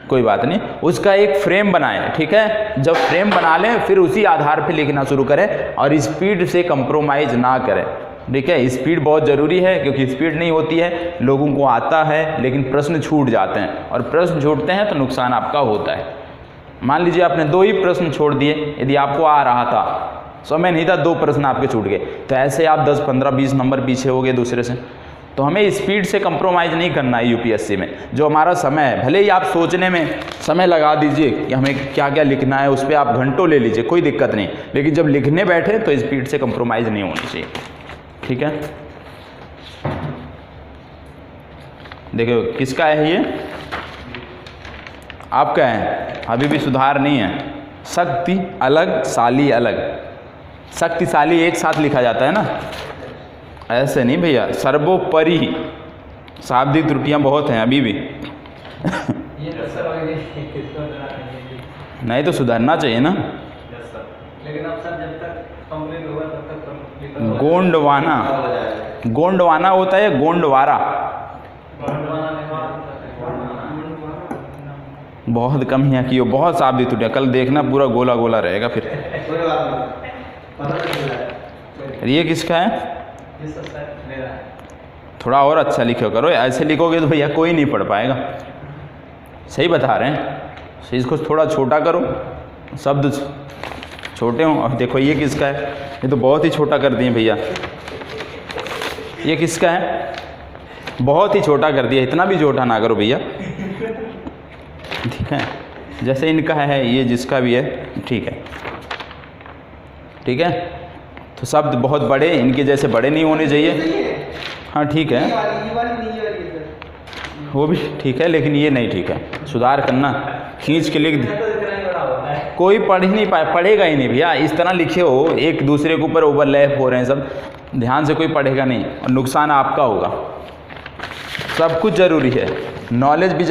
कोई बात नहीं, उसका एक फ्रेम बनाएं। ठीक है, जब फ्रेम बना लें फिर उसी आधार पे लिखना शुरू करें और स्पीड से कंप्रोमाइज़ ना करें। ठीक है, स्पीड बहुत ज़रूरी है, क्योंकि स्पीड नहीं होती है, लोगों को आता है लेकिन प्रश्न छूट जाते हैं, और प्रश्न छूटते हैं तो नुकसान आपका होता है। मान लीजिए आपने 2 ही प्रश्न छोड़ दिए, यदि आपको आ रहा था, समय नहीं था, 2 प्रश्न आपके छूट गए, तो ऐसे आप 10 15 20 नंबर पीछे हो गए दूसरे से। तो हमें स्पीड से कंप्रोमाइज़ नहीं करना है यूपीएससी में। जो हमारा समय है, भले ही आप सोचने में समय लगा दीजिए कि हमें क्या क्या लिखना है, उस पर आप घंटों ले लीजिए, कोई दिक्कत नहीं, लेकिन जब लिखने बैठे तो स्पीड से कंप्रोमाइज़ नहीं होनी चाहिए। ठीक है, देखो किसका है ये, आपका है, अभी भी सुधार नहीं है। शक्ति अलग, शाली अलग। शक्तिशाली एक साथ लिखा जाता है ना, ऐसे नहीं भैया। सर्वोपरि, शाब्दिक त्रुटियां बहुत हैं अभी भी। ये तो सर नहीं तो सुधरना चाहिए ना। लेकिन अब सर जब तक कंप्लीट होगा तब तक कंप्लीट होगा। गोंडवाना, गोंडवाना होता है गोंडवारा, बहुत कम यहाँ की हो, बहुत शाब्दिक त्रुटियां। कल देखना पूरा गोला गोला रहेगा फिर। ये किसका है? थोड़ा और अच्छा लिखो करो, ऐसे लिखोगे तो भैया कोई नहीं पढ़ पाएगा। सही बता रहे हैं, इसको थोड़ा छोटा करो, शब्द छोटे हों। अब देखो ये किसका है, ये तो बहुत ही छोटा कर दिए भैया। ये किसका है, बहुत ही छोटा कर दिया, इतना भी छोटा ना करो भैया। ठीक है, जैसे इनका है, ये जिसका भी है, ठीक है। ठीक है, तो शब्द बहुत बड़े, इनके जैसे बड़े नहीं होने चाहिए। हाँ ठीक है, वो भी ठीक है, लेकिन ये नहीं ठीक है, सुधार करना। खींच के लिख, कोई पढ़ ही नहीं पाए, पढ़ेगा ही नहीं भैया। इस तरह लिखे हो, एक दूसरे के ऊपर ओवरलैप हो रहे हैं सब, ध्यान से कोई पढ़ेगा नहीं और नुकसान आपका होगा। सब कुछ ज़रूरी है, नॉलेज भी